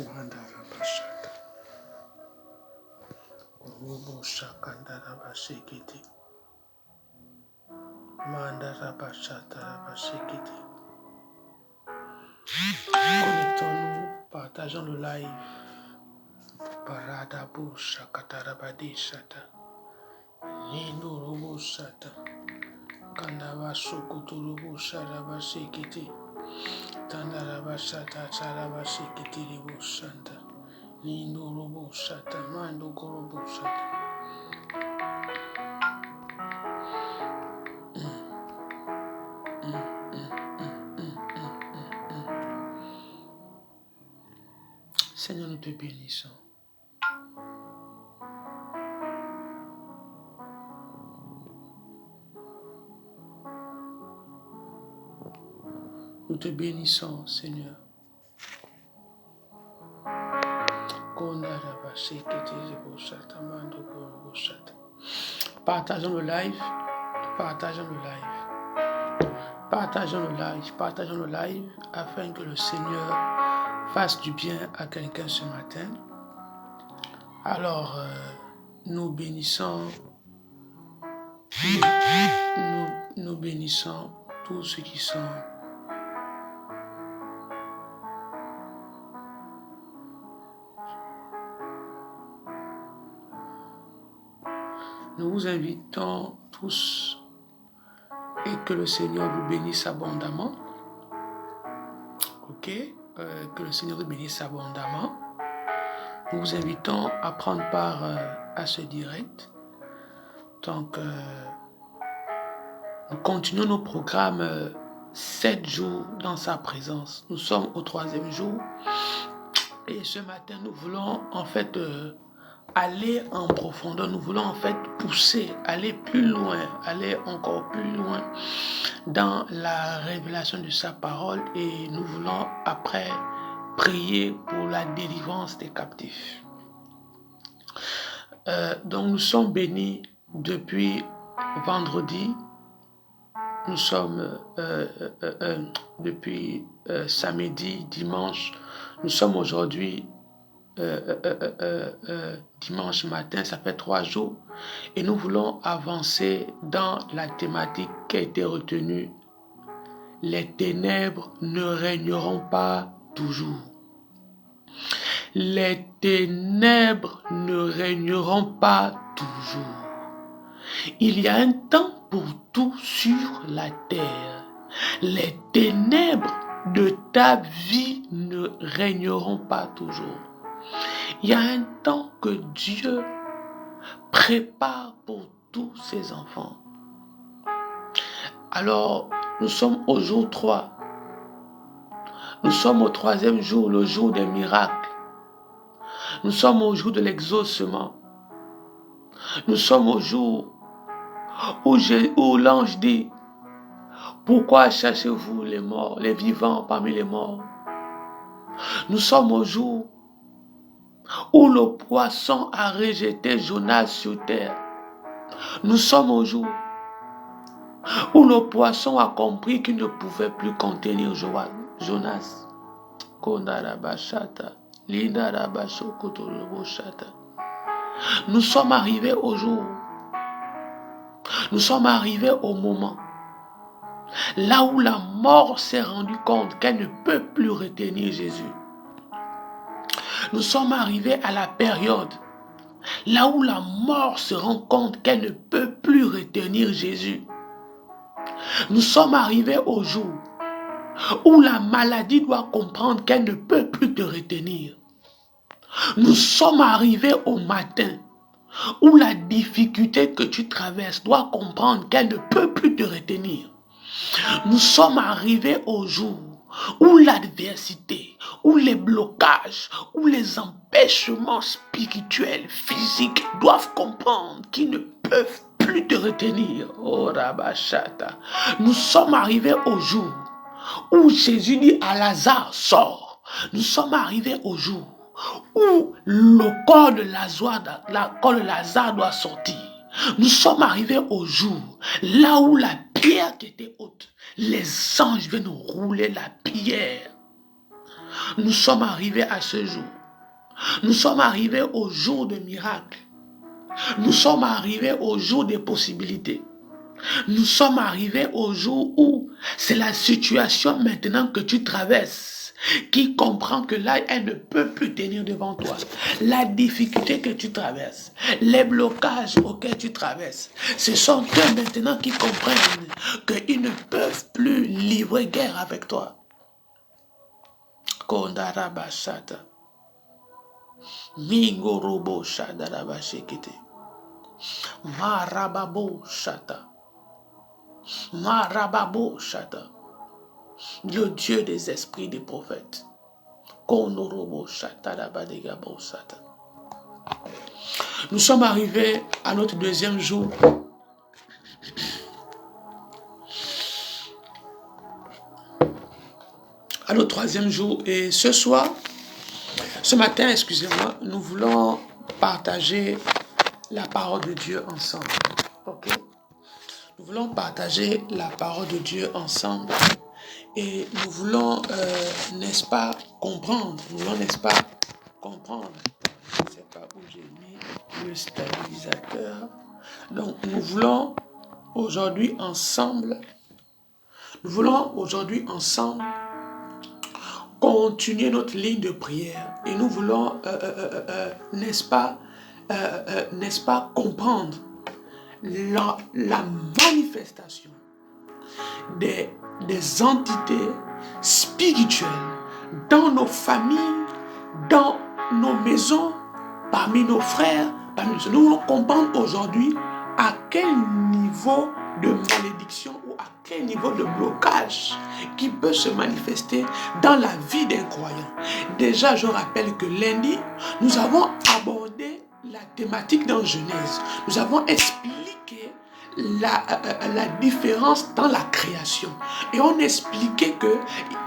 Mandarabashata. Robo Shakandarabashikiti. Mandarabashata Rabashikiti. Connectons-nous, partageons le live. Paradabu Shakatarabadi Shata. Nino Robo Shata. Kandava Sukuturubu Sharabashikiti. Tandarabashata Charabashikiti Ribu Shanta. Nino Robo Shata. Mando Korobo Shata. Seigneur, nous te bénissons. Nous te bénissons, Seigneur. Partageons le live. Partageons le live. Partageons le live. Partageons le live afin que le Seigneur fasse du bien à quelqu'un ce matin. Alors, nous bénissons. Nous bénissons tous ceux qui sont. Nous vous invitons tous et que le Seigneur vous bénisse abondamment. Ok? Que le Seigneur vous bénisse abondamment. Nous vous invitons à prendre part à ce direct. Donc, nous continuons nos programmes 7 jours dans sa présence. Nous sommes au 3e jour. Et ce matin, nous voulons en fait aller en profondeur. Nous voulons en fait pousser, aller plus loin, aller encore plus loin dans la révélation de sa parole. Et nous voulons après prier pour la délivrance des captifs. Donc nous sommes bénis depuis vendredi. Nous sommes depuis samedi, dimanche. Nous sommes aujourd'hui dimanche matin, ça fait 3 jours. Et nous voulons avancer dans la thématique qui a été retenue. Les ténèbres ne régneront pas toujours. Les ténèbres ne régneront pas toujours. Il y a un temps pour tout sur la terre. Les ténèbres de ta vie ne régneront pas toujours. Il y a un temps que Dieu prépare pour tous ses enfants. Alors, nous sommes au jour 3. Nous sommes au 3e jour, le jour des miracles. Nous sommes au jour de l'exaucement. Nous sommes au jour où l'ange dit: pourquoi cherchez-vous les morts, les vivants parmi les morts? Nous sommes au jour où le poisson a rejeté Jonas sur terre. Nous sommes au jour où le poisson a compris qu'il ne pouvait plus contenir Jonas. Nous sommes arrivés au jour. Nous sommes arrivés au moment là où la mort s'est rendue compte qu'elle ne peut plus retenir Jésus. Nous sommes arrivés à la période là où la mort se rend compte qu'elle ne peut plus retenir Jésus. Nous sommes arrivés au jour où la maladie doit comprendre qu'elle ne peut plus te retenir. Nous sommes arrivés au matin où la difficulté que tu traverses doit comprendre qu'elle ne peut plus te retenir. Nous sommes arrivés au jour où l'adversité, où les blocages, où les empêchements spirituels, physiques doivent comprendre qu'ils ne peuvent plus te retenir. Oh Rabashata. Nous sommes arrivés au jour où Jésus dit à Lazare: sors. Nous sommes arrivés au jour où le corps de Lazare doit sortir. Nous sommes arrivés au jour là où la pierre qui était haute, les anges viennent rouler la pierre. Nous sommes arrivés à ce jour. Nous sommes arrivés au jour de miracles. Nous sommes arrivés au jour des possibilités. Nous sommes arrivés au jour où c'est la situation maintenant que tu traverses qui comprend que là, elle ne peut plus tenir devant toi. La difficulté que tu traverses, les blocages auxquels tu traverses, ce sont eux maintenant qui comprennent qu'ils ne peuvent plus livrer guerre avec toi. Kondarabashata. Mingorobo shadarabashekete. Marababo shata. Marababo shata. Le Dieu des esprits des prophètes. Konorobo shata dabadegabo shata. Nous sommes arrivés à notre deuxième jour. À notre troisième jour. Et ce soir, ce matin, excusez-moi, nous voulons partager la parole de Dieu ensemble. Ok? Nous voulons partager la parole de Dieu ensemble. Et nous voulons, n'est-ce pas, comprendre. Nous voulons, n'est-ce pas, comprendre. Je ne sais pas où j'ai mis le stabilisateur. Donc, nous voulons aujourd'hui ensemble continuer notre ligne de prière. Et nous voulons, n'est-ce pas, comprendre la manifestation des entités spirituelles dans nos familles, dans nos maisons, parmi nos frères, parmi nous. Nous voulons comprendre aujourd'hui à quel niveau de malédiction ou à quel niveau de blocage qui peut se manifester dans la vie d'un croyant. Déjà, je rappelle que lundi, nous avons abordé la thématique dans Genèse. Nous avons expliqué la différence dans la création. Et on expliquait que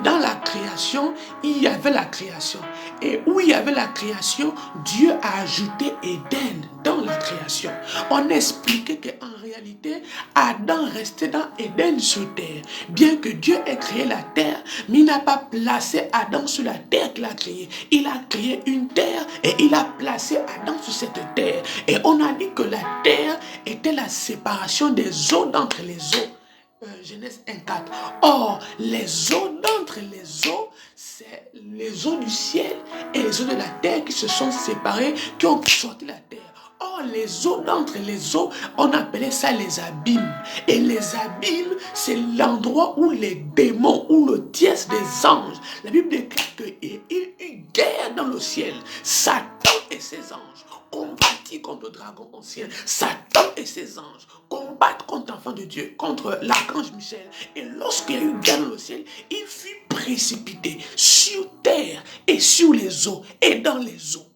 dans la création, il y avait la création. Et où il y avait la création, Dieu a ajouté Éden dans la création. On expliquait qu'en réalité, Adam restait dans Éden sur terre. Bien que Dieu ait créé la terre, mais il n'a pas placé Adam sur la terre qu'il a créée. Il a créé une terre et il a placé Adam sur cette terre. Et on a dit que la terre était la séparation des eaux d'entre les eaux. Genèse 1,4. Or, les eaux d'entre les eaux, c'est les eaux du ciel et les eaux de la terre qui se sont séparées, qui ont sorti la terre. Or, les eaux d'entre les eaux, on appelait ça les abîmes. Et les abîmes, c'est l'endroit où les démons, où le tiers des anges, la Bible déclare qu'il y eut guerre dans le ciel. Satan et ses anges combattit contre le dragon ancien. Satan et ses anges combattent contre l'enfant de Dieu, contre l'archange Michel. Et lorsqu'il y a eu guerre dans le ciel, il fut précipité sur terre et sur les eaux et dans les eaux.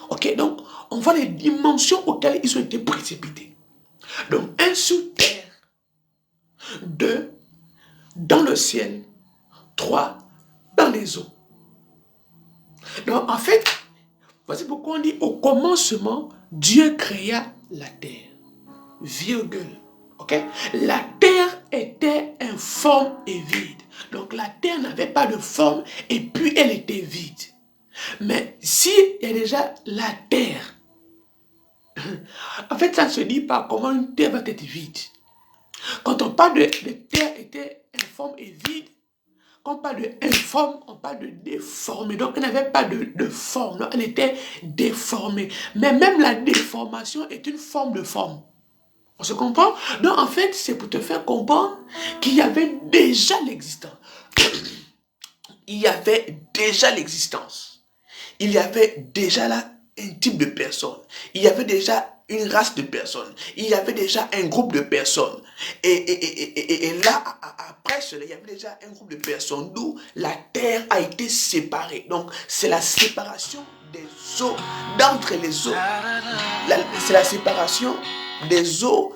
Ok, donc on voit les dimensions auxquelles ils ont été précipités. Donc 1 sur terre, 2 dans le ciel, 3 dans les eaux. Donc en fait, voici pourquoi on dit au commencement, Dieu créa la terre. Virgule. Ok? La terre était informe et vide. Donc la terre n'avait pas de forme et puis elle était vide. Mais si il y a déjà la terre, en fait ça ne se dit pas comment une terre va être vide. Quand on parle de terre était informe et vide, quand on parle de informe, on parle de déformé. Donc, elle n'avait pas de forme. Non, elle était déformée. Mais même la déformation est une forme de forme. On se comprend? Donc, en fait, c'est pour te faire comprendre qu'il y avait déjà l'existence. Il y avait déjà l'existence. Il y avait déjà là un type de personne. Il y avait déjà une race de personnes. Il y avait déjà un groupe de personnes. Et là, après cela, il y avait déjà un groupe de personnes d'où la terre a été séparée. Donc, c'est la séparation des eaux d'entre les eaux. C'est la séparation des eaux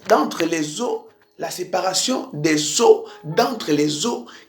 d'entre les eaux. La séparation des eaux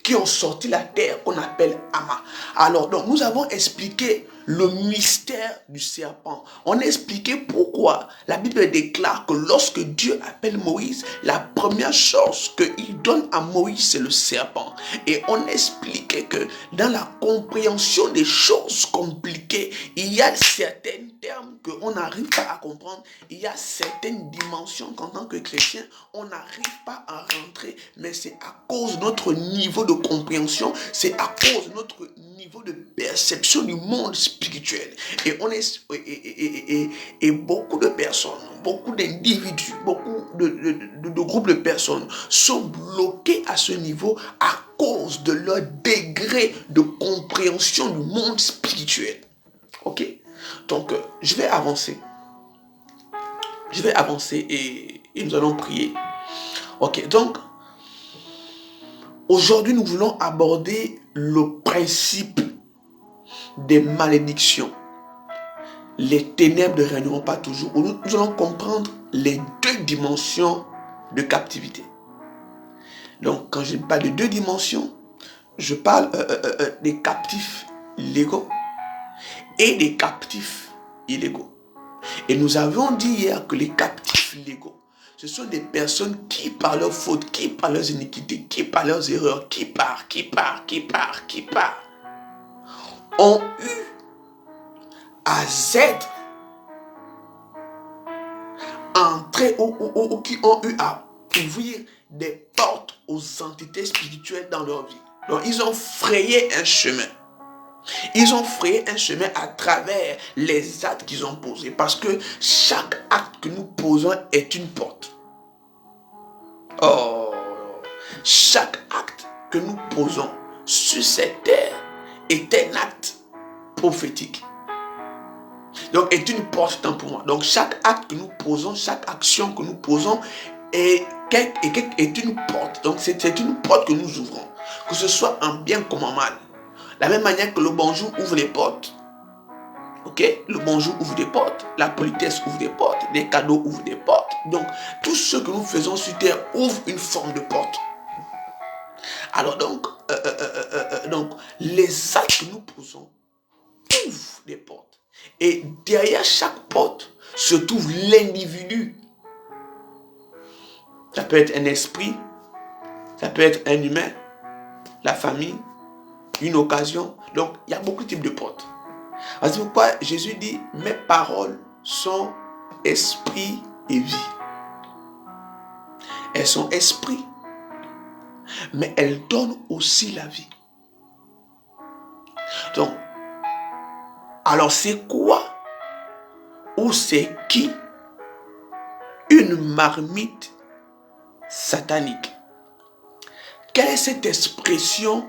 qui ont sorti la terre qu'on appelle Ama. Alors, donc, nous avons expliqué le mystère du serpent. On a expliqué pourquoi la Bible déclare que lorsque Dieu appelle Moïse, la première chose qu'il donne à Moïse, c'est le serpent. Et on a expliqué que dans la compréhension des choses compliquées, il y a certains termes qu'on n'arrive pas à comprendre. Il y a certaines dimensions qu'en tant que chrétien, on n'arrive pas à rentrer. Mais c'est à cause de notre niveau de compréhension, c'est à cause de notre niveau de perception du monde spirituel. Et on est et beaucoup de personnes, beaucoup d'individus, beaucoup de groupes de personnes sont bloqués à ce niveau à cause de leur degré de compréhension du monde spirituel. Ok? Donc, je vais avancer. Et nous allons prier. Ok, donc, aujourd'hui, nous voulons aborder le principe des malédictions. Les ténèbres ne régneront pas toujours. Nous allons comprendre les deux dimensions de captivité. Donc, quand je parle de deux dimensions, je parle des captifs légaux et des captifs illégaux. Et nous avons dit hier que les captifs légaux, ce sont des personnes qui, par leurs fautes, qui, par leurs iniquités, qui, par leurs erreurs, qui, ont eu à être entrés ou qui ont eu à ouvrir des portes aux entités spirituelles dans leur vie. Donc, ils ont frayé un chemin. Ils ont frayé un chemin à travers les actes qu'ils ont posés. Parce que chaque acte que nous posons est une porte. Oh, chaque acte que nous posons sur cette terre est un acte prophétique. Donc, est une porte pour moi. Donc, chaque acte que nous posons, chaque action que nous posons est une porte. Donc, c'est une porte que nous ouvrons. Que ce soit en bien comme en mal. La même manière que le bonjour ouvre les portes. Ok? Le bonjour ouvre des portes. La politesse ouvre des portes. Les cadeaux ouvrent des portes. Donc, tout ce que nous faisons sur terre ouvre une forme de porte. Alors donc, les actes que nous posons ouvrent des portes. Et derrière chaque porte se trouve l'individu. Ça peut être un esprit, ça peut être un humain, la famille, une occasion. Donc, il y a beaucoup de types de portes. C'est pourquoi Jésus dit, mes paroles sont esprit et vie. Elles sont esprit, mais elles donnent aussi la vie. Donc, alors c'est quoi ou c'est qui une marmite satanique? Quelle est cette expression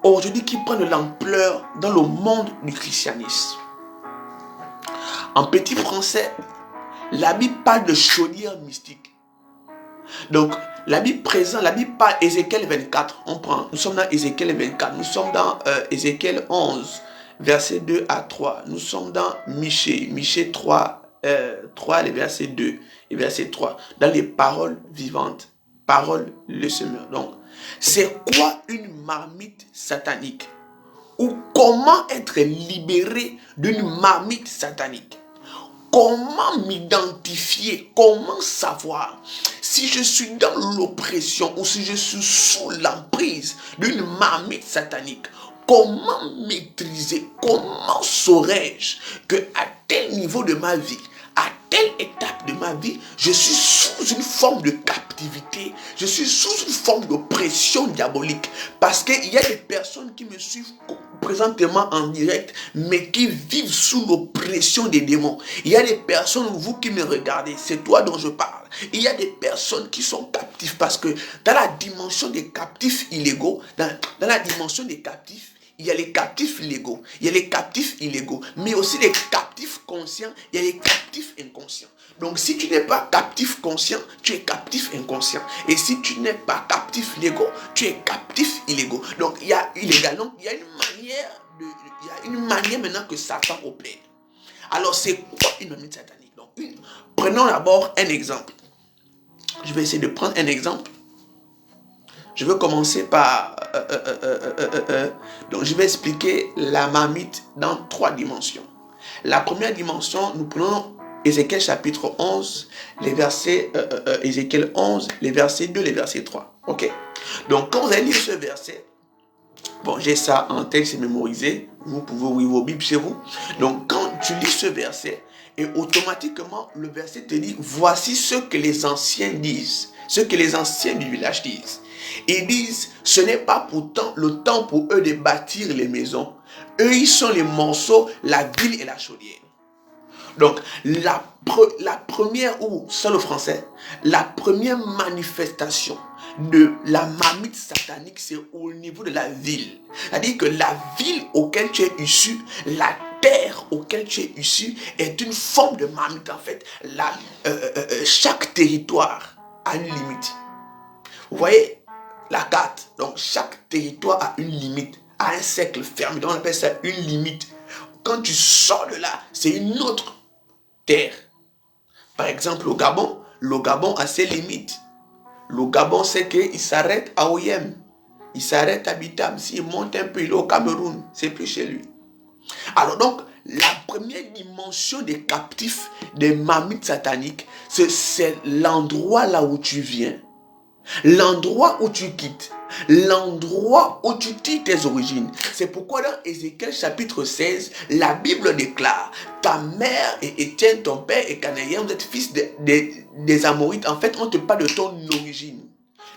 aujourd'hui qui prend de l'ampleur dans le monde du christianisme? En petit français, la Bible parle de chaudière mystique. Donc, la Bible parle Ézéchiel 24. Nous sommes dans Ézéchiel 24. Nous sommes dans Ézéchiel 11, verset 2 à 3. Nous sommes dans Michée 3, les versets 2 et verset 3. Dans les paroles vivantes, paroles le semeur. Donc, c'est quoi une marmite satanique? Ou comment être libéré d'une marmite satanique? Comment m'identifier? Comment savoir si je suis dans l'oppression ou si je suis sous l'emprise d'une marmite satanique? Comment maîtriser? Comment saurais-je que à tel niveau de ma vie, à telle étape de ma vie, je suis sous une forme de captivité, je suis sous une forme d'oppression diabolique? Parce qu'il y a des personnes qui me suivent présentement en direct, mais qui vivent sous l'oppression des démons. Il y a des personnes, vous qui me regardez, c'est toi dont je parle. Il y a des personnes qui sont captives parce que dans la dimension des captifs illégaux, dans la dimension des captifs, il y a les captifs légaux, il y a les captifs illégaux, mais aussi les captifs conscients, il y a les captifs inconscients. Donc si tu n'es pas captif conscient, tu es captif inconscient. Et si tu n'es pas captif légaux, tu es captif illégaux. Donc il y a illégal. Donc il y a une manière maintenant que Satan opère. Alors c'est quoi une marmite satanique? Donc prenons d'abord un exemple. Je vais essayer de prendre un exemple. Je veux commencer par... donc, je vais expliquer la marmite dans 3 dimensions. La première dimension, nous prenons Ézéchiel chapitre 11, les versets... Ézéchiel 11, les versets 2, les versets 3. Ok? Donc, quand vous allez lire ce verset, bon, j'ai ça en texte mémorisé. Vous pouvez ouvrir vos Bibles chez vous. Donc, quand tu lis ce verset, et automatiquement, le verset te dit, voici ce que les anciens disent, ce que les anciens du village disent. Ils disent, ce n'est pas pourtant le temps pour eux de bâtir les maisons. Eux, ils sont les morceaux, la ville et la chaudière. Donc, la première, ou c'est le français, la première manifestation de la marmite satanique, c'est au niveau de la ville. C'est-à-dire que la ville auquel tu es issu, la terre auquel tu es issu, est une forme de marmite. En fait, chaque territoire a une limite. Vous voyez la carte. Donc, chaque territoire a une limite, a un cercle fermé. Donc, on appelle ça une limite. Quand tu sors de là, c'est une autre terre. Par exemple, le Gabon a ses limites. Le Gabon, c'est qu'il s'arrête à Oyem. Il s'arrête à Bitam. S'il monte un peu, il est au Cameroun. C'est plus chez lui. Alors donc, la première dimension des captifs, des marmites sataniques, c'est l'endroit là où tu viens. L'endroit où tu quittes. L'endroit où tu tires tes origines. C'est pourquoi dans Ézéchiel chapitre 16, la Bible déclare, ta mère et Étienne, ton père et Canaïen, vous êtes fils des Amorites. En fait, on te parle de ton origine.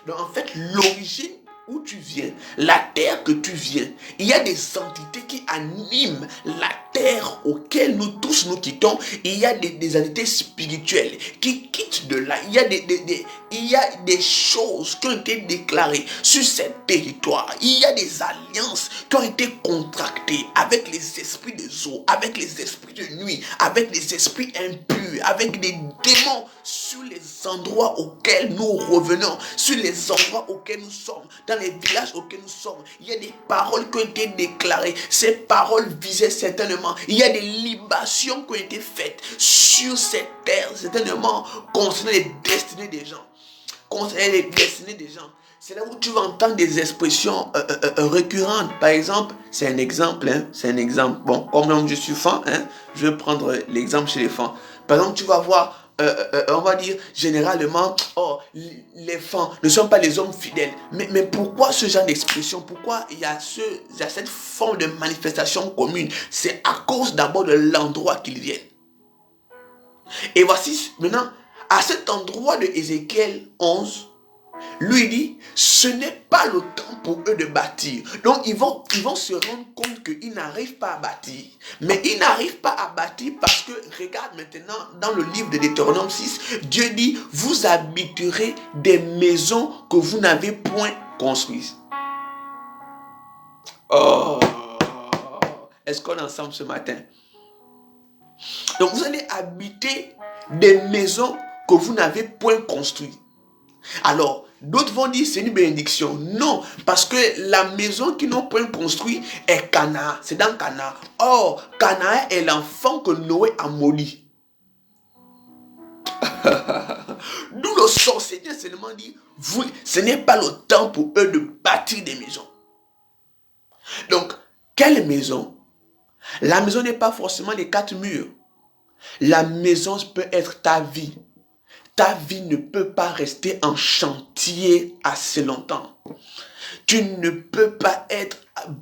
Donc en fait, l'origine où tu viens, la terre que tu viens, il y a des entités qui animent la terre auquel nous tous nous quittons. Il y a des entités spirituelles qui quittent de là. Il y a des choses qui ont été déclarées sur ce territoire. Il y a des alliances qui ont été contractées avec les esprits des eaux, avec les esprits de nuit, avec les esprits impurs, avec des démons sur les endroits auxquels nous revenons, sur les endroits auxquels nous sommes, dans les villages auxquels nous sommes. Il y a des paroles qui ont été déclarées. Ces paroles visaient certainement. Il y a des libations qui ont été faites sur cette terre, certainement concernant les destinées des gens. Concernant les destinées des gens. C'est là où tu vas entendre des expressions récurrentes. Par exemple, c'est un exemple. C'est un exemple. Bon, comme je suis fan, je vais prendre l'exemple chez les fans. Par exemple, tu vas voir, on va dire généralement, oh, les fans ne sont pas les hommes fidèles. Mais pourquoi ce genre d'expression? Pourquoi il y a cette forme de manifestation commune? C'est à cause d'abord de l'endroit qu'ils viennent. Et voici maintenant, à cet endroit de Ézéchiel 11, lui dit, ce n'est pas le temps pour eux de bâtir. Donc ils vont se rendre compte qu'ils n'arrivent pas à bâtir. Mais ils n'arrivent pas à bâtir parce que, regarde maintenant, dans le livre de Deutéronome 6, Dieu dit, vous habiterez des maisons que vous n'avez point construites. Oh, est-ce qu'on est ensemble ce matin? Donc vous allez habiter des maisons que vous n'avez point construites. Alors, d'autres vont dire c'est une bénédiction. Non, parce que la maison qu'ils n'ont point construite est Canaan. C'est dans Canaan. Or, Canaan est l'enfant que Noé a maudit. D'où le sorcier seulement dit, ce n'est pas le temps pour eux de bâtir des maisons. Donc, quelle maison? La maison n'est pas forcément les 4 murs. La maison peut être ta vie. Ta vie ne peut pas rester en chantier assez longtemps. Tu ne peux pas être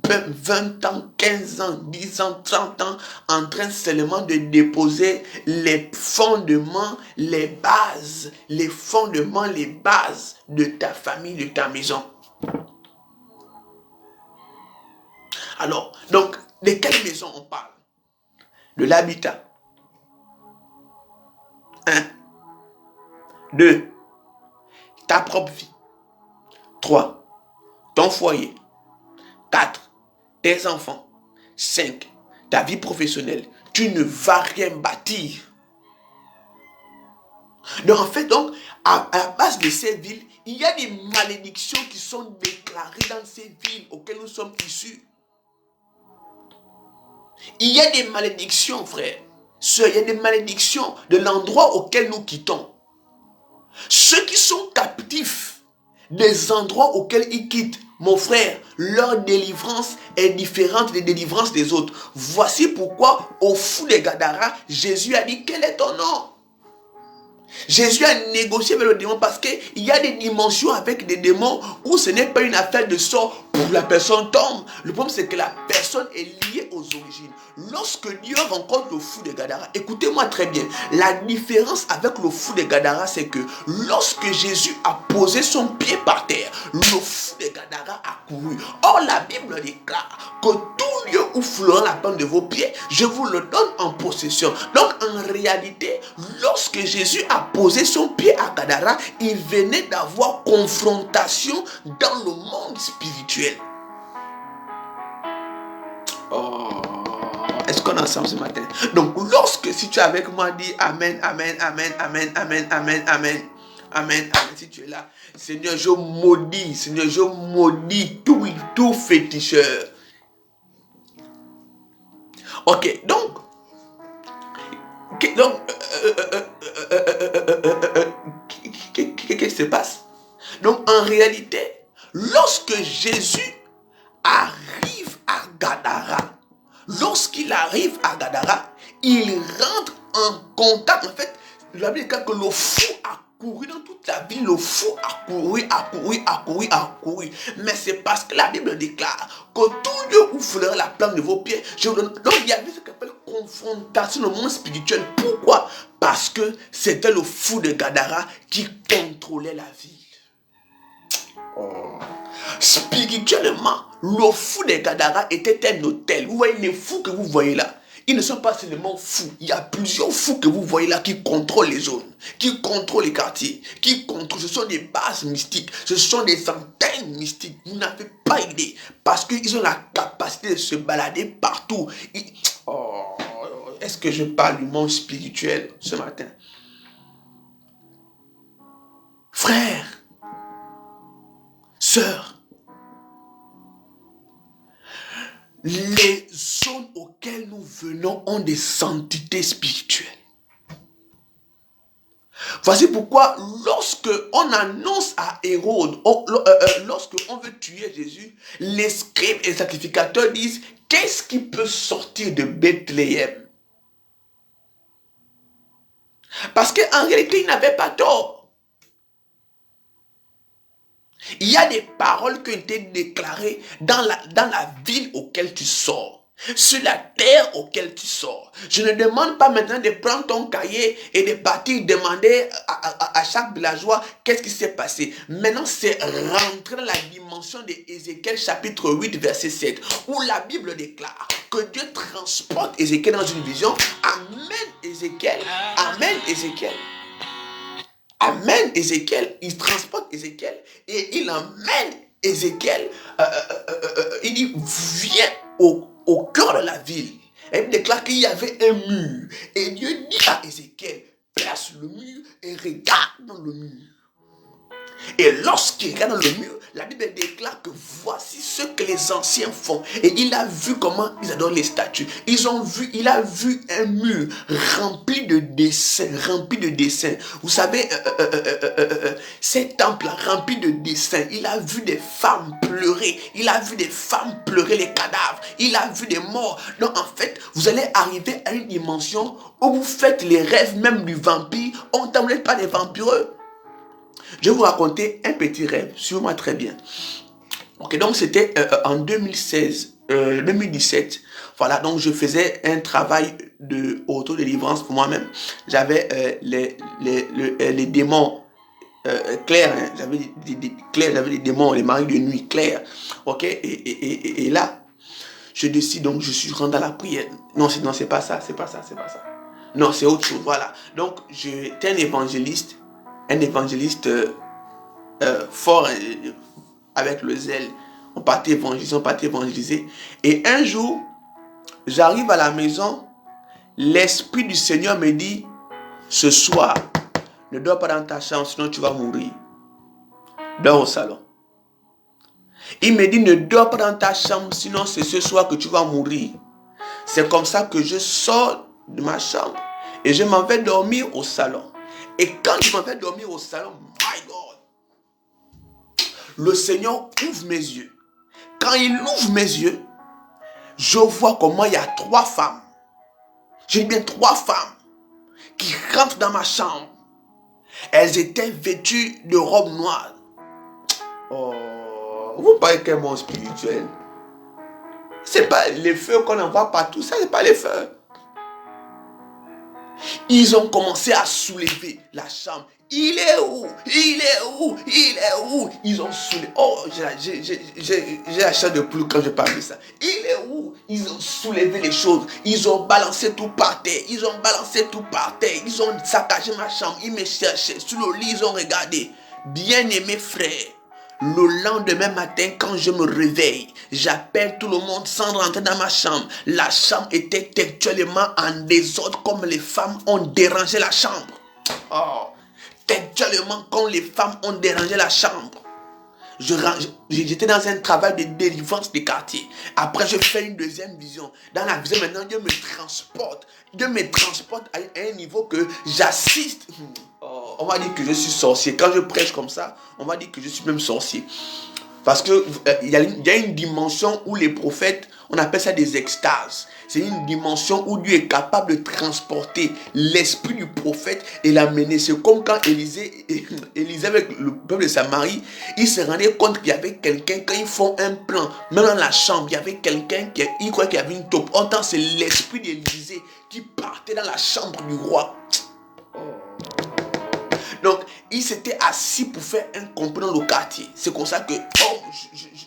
20 ans, 15 ans, 10 ans, 30 ans en train seulement de déposer les fondements, les bases, les fondements, les bases de ta famille, de ta maison. Alors, donc, de quelle maison on parle? De l'habitat. 1. 2. Ta propre vie. 3. Ton foyer. 4. Tes enfants. 5. Ta vie professionnelle. Tu ne vas rien bâtir. Donc en fait, à la base de ces villes, il y a des malédictions qui sont déclarées dans ces villes auxquelles nous sommes issus. Il y a des malédictions, frère. Il y a des malédictions de l'endroit auquel nous quittons. Ceux qui sont captifs, des endroits auxquels ils quittent, mon frère, leur délivrance est différente des délivrances des autres. Voici pourquoi au fou des Gadara, Jésus a dit, quel est ton nom? Jésus a négocié avec le démon parce qu'il y a des dimensions avec des démons où ce n'est pas une affaire de sort pour la personne tombe. Le problème c'est que la personne est liée aux origines. Lorsque Dieu rencontre le fou de Gadara, écoutez-moi très bien, la différence avec le fou de Gadara c'est que lorsque Jésus a posé son pied par terre, le fou de Gadara a couru. Or la Bible déclare que tout lieu où fleurira la plante de vos pieds, je vous le donne en possession. Donc en réalité, lorsque Jésus a posé son pied à Gadara, il venait d'avoir confrontation dans le monde spirituel. Oh, est-ce qu'on est ensemble ce matin? Donc lorsque, si tu es avec moi, dis Amen, Amen, Amen, Amen, Amen, Amen, Amen. Amen, amen, si tu es là. Seigneur, je maudis tout féticheur. Ok, donc qu'est-ce qui se passe? Donc, en réalité, lorsque Jésus arrive à Gadara, il rentre en contact. En fait, la Bible dit que le fou a couru dans toute la ville, le fou a couru. Mais c'est parce que la Bible déclare que tout lieu où fleurira la plante de vos pieds, donc il y avait ce qu'on appelle confrontation au monde spirituel. Pourquoi? Parce que c'était le fou de Gadara qui contrôlait la ville. Oh. Spirituellement, le fou de Gadara était un hôtel. Vous voyez les fous que vous voyez là, ils ne sont pas seulement fous. Il y a plusieurs fous que vous voyez là qui contrôlent les zones, qui contrôlent les quartiers, ce sont des bases mystiques, ce sont des antennes mystiques. Vous n'avez pas idée, parce qu'ils ont la capacité de se balader partout. Est-ce que je parle du monde spirituel ce matin? Frères, sœurs, les zones auxquelles nous venons ont des entités spirituelles. Voici pourquoi lorsque on annonce à Hérode, lorsque on veut tuer Jésus, les scribes et sacrificateurs disent, qu'est-ce qui peut sortir de Bethléem? Parce qu'en réalité, ils n'avaient pas tort. Il y a des paroles qui ont été déclarées dans la ville auquel tu sors, sur la terre auquel tu sors. Je ne demande pas maintenant de prendre ton cahier et de partir demander à chaque villageois qu'est-ce qui s'est passé. Maintenant, c'est rentrer dans la dimension d'Ézéchiel chapitre 8, verset 7, où la Bible déclare que Dieu transporte Ézéchiel dans une vision. Amen, Ézéchiel. Amen, Ézéchiel. Amen, Ézéchiel, il transporte Ézéchiel et il emmène Ézéchiel, il dit, viens au cœur de la ville. Et il déclare qu'il y avait un mur. Et Dieu dit à Ézéchiel, perce le mur et regarde dans le mur. Et lorsqu'il regarde dans le mur, la Bible déclare que voici ce que les anciens font. Et il a vu comment ils adorent les statues. Il a vu un mur rempli de dessins, Vous savez, ces temples remplis de dessins. Il a vu des femmes pleurer. Il a vu des femmes pleurer les cadavres. Il a vu des morts. Donc en fait, vous allez arriver à une dimension où vous faites les rêves même du vampire. On ne t'emmène pas des vampireux. Je vais vous raconter un petit rêve, suivez-moi très bien. Ok, donc c'était en 2017. Voilà, donc je faisais un travail de auto-délivrance pour moi-même. J'avais les démons clairs, hein. J'avais des démons, les maris de nuit clairs. Ok, et là, je décide, donc je suis rentré dans la prière. Non, c'est pas ça. Non, c'est autre chose, voilà. Donc, j'étais un évangéliste fort, avec le zèle. On partait évangéliser. Et un jour, j'arrive à la maison, l'Esprit du Seigneur me dit, ce soir, ne dors pas dans ta chambre, sinon tu vas mourir. Dors au salon. Il me dit, ne dors pas dans ta chambre, sinon c'est ce soir que tu vas mourir. C'est comme ça que je sors de ma chambre et je m'en vais dormir au salon. Et quand je m'en vais dormir au salon, my God, le Seigneur ouvre mes yeux. Quand il ouvre mes yeux, je vois comment il y a 3 femmes. J'ai bien 3 femmes qui rentrent dans ma chambre. Elles étaient vêtues de robes noires. Oh, vous parlez qu'un monde spirituel. C'est pas les feux qu'on envoie partout, ça c'est pas les feux. Ils ont commencé à soulever la chambre. Il est où? Il est où? Il est où? Ils ont soulevé. Oh, j'ai la chair de poule quand je parle de ça. Il est où? Ils ont soulevé les choses. Ils ont balancé tout par terre. Ils ont balancé tout par terre. Ils ont saccagé ma chambre. Ils me cherchaient. Sur le lit, ils ont regardé. Bien-aimés frères, le lendemain matin, quand je me réveille, j'appelle tout le monde sans rentrer dans ma chambre. La chambre était textuellement en désordre comme les femmes ont dérangé la chambre. Oh, textuellement comme les femmes ont dérangé la chambre. J'étais dans un travail de délivrance des quartiers. Après, je fais une deuxième vision. Dans la vision, maintenant, Dieu me transporte. Dieu me transporte à un niveau que j'assiste. Oh, on va dire que je suis sorcier. Quand je prêche comme ça, on va dire que je suis même sorcier. Parce qu'il y a une dimension où les prophètes, on appelle ça des extases. C'est une dimension où Dieu est capable de transporter l'esprit du prophète et l'amener. C'est comme quand Élisée avec le peuple de Samarie, il se rendait compte qu'il y avait quelqu'un, quand ils font un plan, même dans la chambre, il y avait quelqu'un qui croyait qu'il y avait une taupe. En tant c'est l'esprit d'Élisée qui partait dans la chambre du roi. Donc, il s'était assis pour faire un complot dans le quartier. C'est comme ça que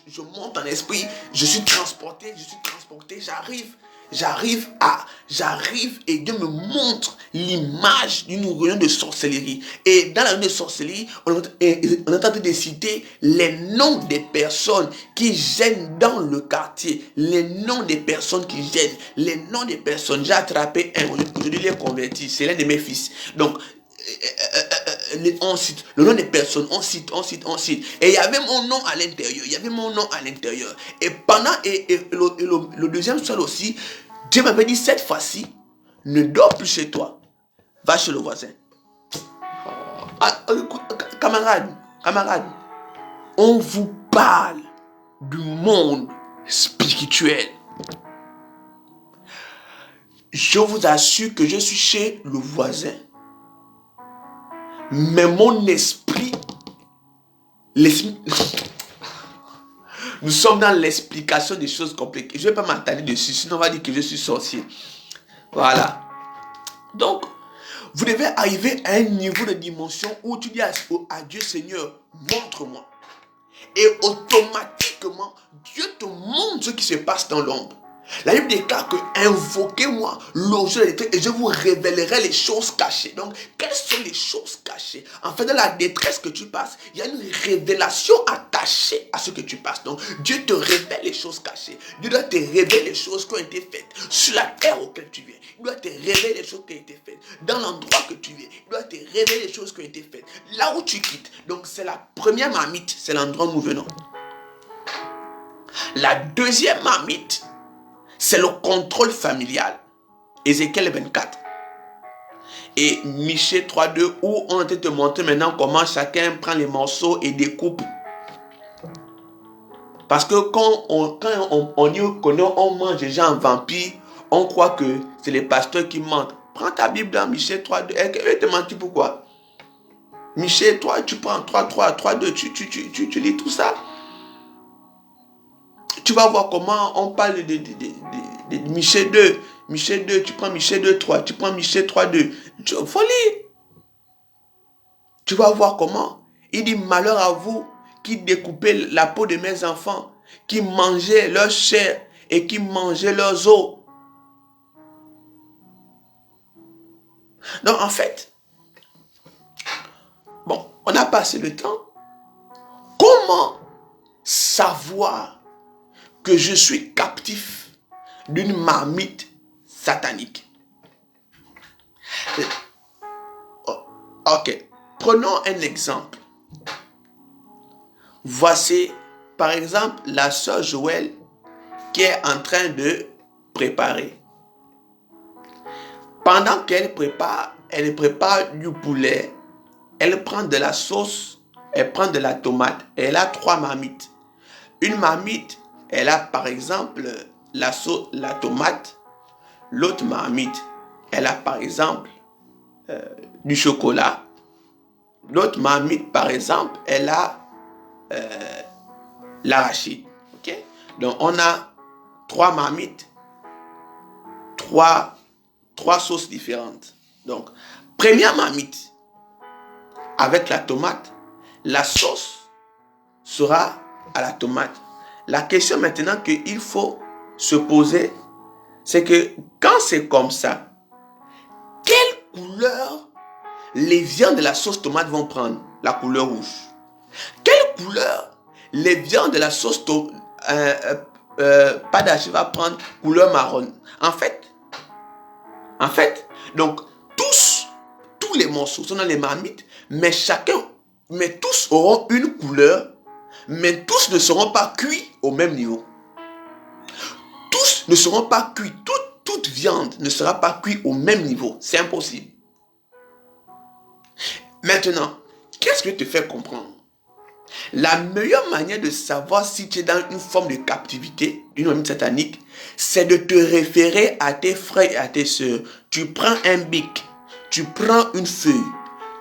je monte en esprit, je suis transporté, j'arrive et Dieu me montre l'image d'une réunion de sorcellerie. Et dans la réunion de sorcellerie, on est en train de citer les noms des personnes qui gênent dans le quartier. Les noms des personnes qui gênent. Les noms des personnes. J'ai attrapé un, aujourd'hui il est converti, c'est l'un de mes fils. Donc, on cite le nom des personnes, on cite. Et il y avait mon nom à l'intérieur. Et pendant, le deuxième soir aussi, Dieu m'avait dit cette fois-ci, ne dors plus chez toi, va chez le voisin. Camarade, on vous parle du monde spirituel. Je vous assure que je suis chez le voisin. Mais mon esprit, nous sommes dans l'explication des choses compliquées. Je ne vais pas m'attarder dessus, sinon on va dire que je suis sorcier. Voilà. Donc, vous devez arriver à un niveau de dimension où tu dis à Dieu, Seigneur, montre-moi. Et automatiquement, Dieu te montre ce qui se passe dans l'ombre. La Bible déclare que invoquez-moi l'objet de l'éternel et je vous révélerai les choses cachées. Donc, quelles sont les choses cachées? En fait, dans la détresse que tu passes, il y a une révélation attachée à ce que tu passes. Donc, Dieu te révèle les choses cachées. Dieu doit te révéler les choses qui ont été faites sur la terre auquel tu viens. Il doit te révéler les choses qui ont été faites dans l'endroit que tu viens. Il doit te révéler les choses qui ont été faites là où tu quittes. Donc, c'est la première marmite, c'est l'endroit où nous venons. La deuxième marmite, c'est le contrôle familial. Ézéchiel 24. Et Michée 3.2 où on était te montrer maintenant comment chacun prend les morceaux et découpe. Parce que quand on dit qu'on mange déjà un vampire, on croit que c'est les pasteurs qui mentent. Prends ta Bible dans Michée 3.2. Elle te mentir pourquoi? Michée 3, tu prends 3.2, tu lis tout ça. Tu vas voir comment on parle de Michée 2. Michée 2, tu prends Michée 2, 3. Tu prends Michée 3, 2. Faut lire. Tu vas voir comment. Il dit, malheur à vous qui découpez la peau de mes enfants, qui mangez leur chair et qui mangez leurs os. Donc en fait, bon, on a passé le temps. Comment savoir que je suis captif d'une marmite satanique? Ok, prenons un exemple. Voici, par exemple, la sœur Joël qui est en train de préparer. Pendant qu'elle prépare du poulet, elle prend de la sauce elle prend de la tomate et elle a 3 marmites. Une marmite, elle a par exemple la tomate. L'autre marmite, elle a par exemple du chocolat. L'autre marmite, par exemple, elle a l'arachide. Ok? Donc, on a 3 marmites, 3 sauces différentes. Donc, première marmite, avec la tomate, la sauce sera à la tomate. La question maintenant qu'il faut se poser, c'est que quand c'est comme ça, quelle couleur les viandes de la sauce tomate vont prendre? La couleur rouge. Quelle couleur les viandes de la sauce pas d'archi va prendre? Couleur marron. En fait, donc tous les morceaux sont dans les marmites, mais tous auront une couleur, mais tous ne seront pas cuits au même niveau. Tous ne seront pas cuits. Toute viande ne sera pas cuite au même niveau. C'est impossible. Maintenant, qu'est-ce que je te fais comprendre? La meilleure manière de savoir si tu es dans une forme de captivité, d'une mamie satanique, c'est de te référer à tes frères et à tes soeurs. Tu prends un bic, tu prends une feuille,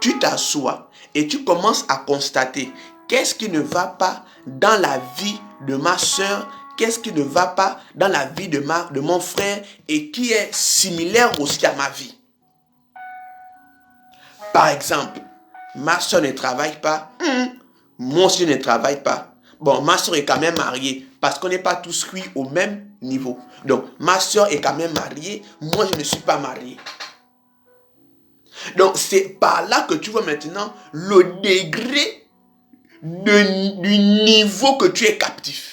tu t'assois et tu commences à constater qu'est-ce qui ne va pas dans la vie de ma soeur, qu'est-ce qui ne va pas dans la vie de mon frère et qui est similaire aussi à ma vie. Par exemple, ma soeur ne travaille pas. Mon soeur ne travaille pas. Bon, ma soeur est quand même mariée parce qu'on n'est pas tous cuits au même niveau. Donc, ma soeur est quand même mariée. Moi, je ne suis pas marié. Donc, c'est par là que tu vois maintenant le degré du niveau que tu es captif.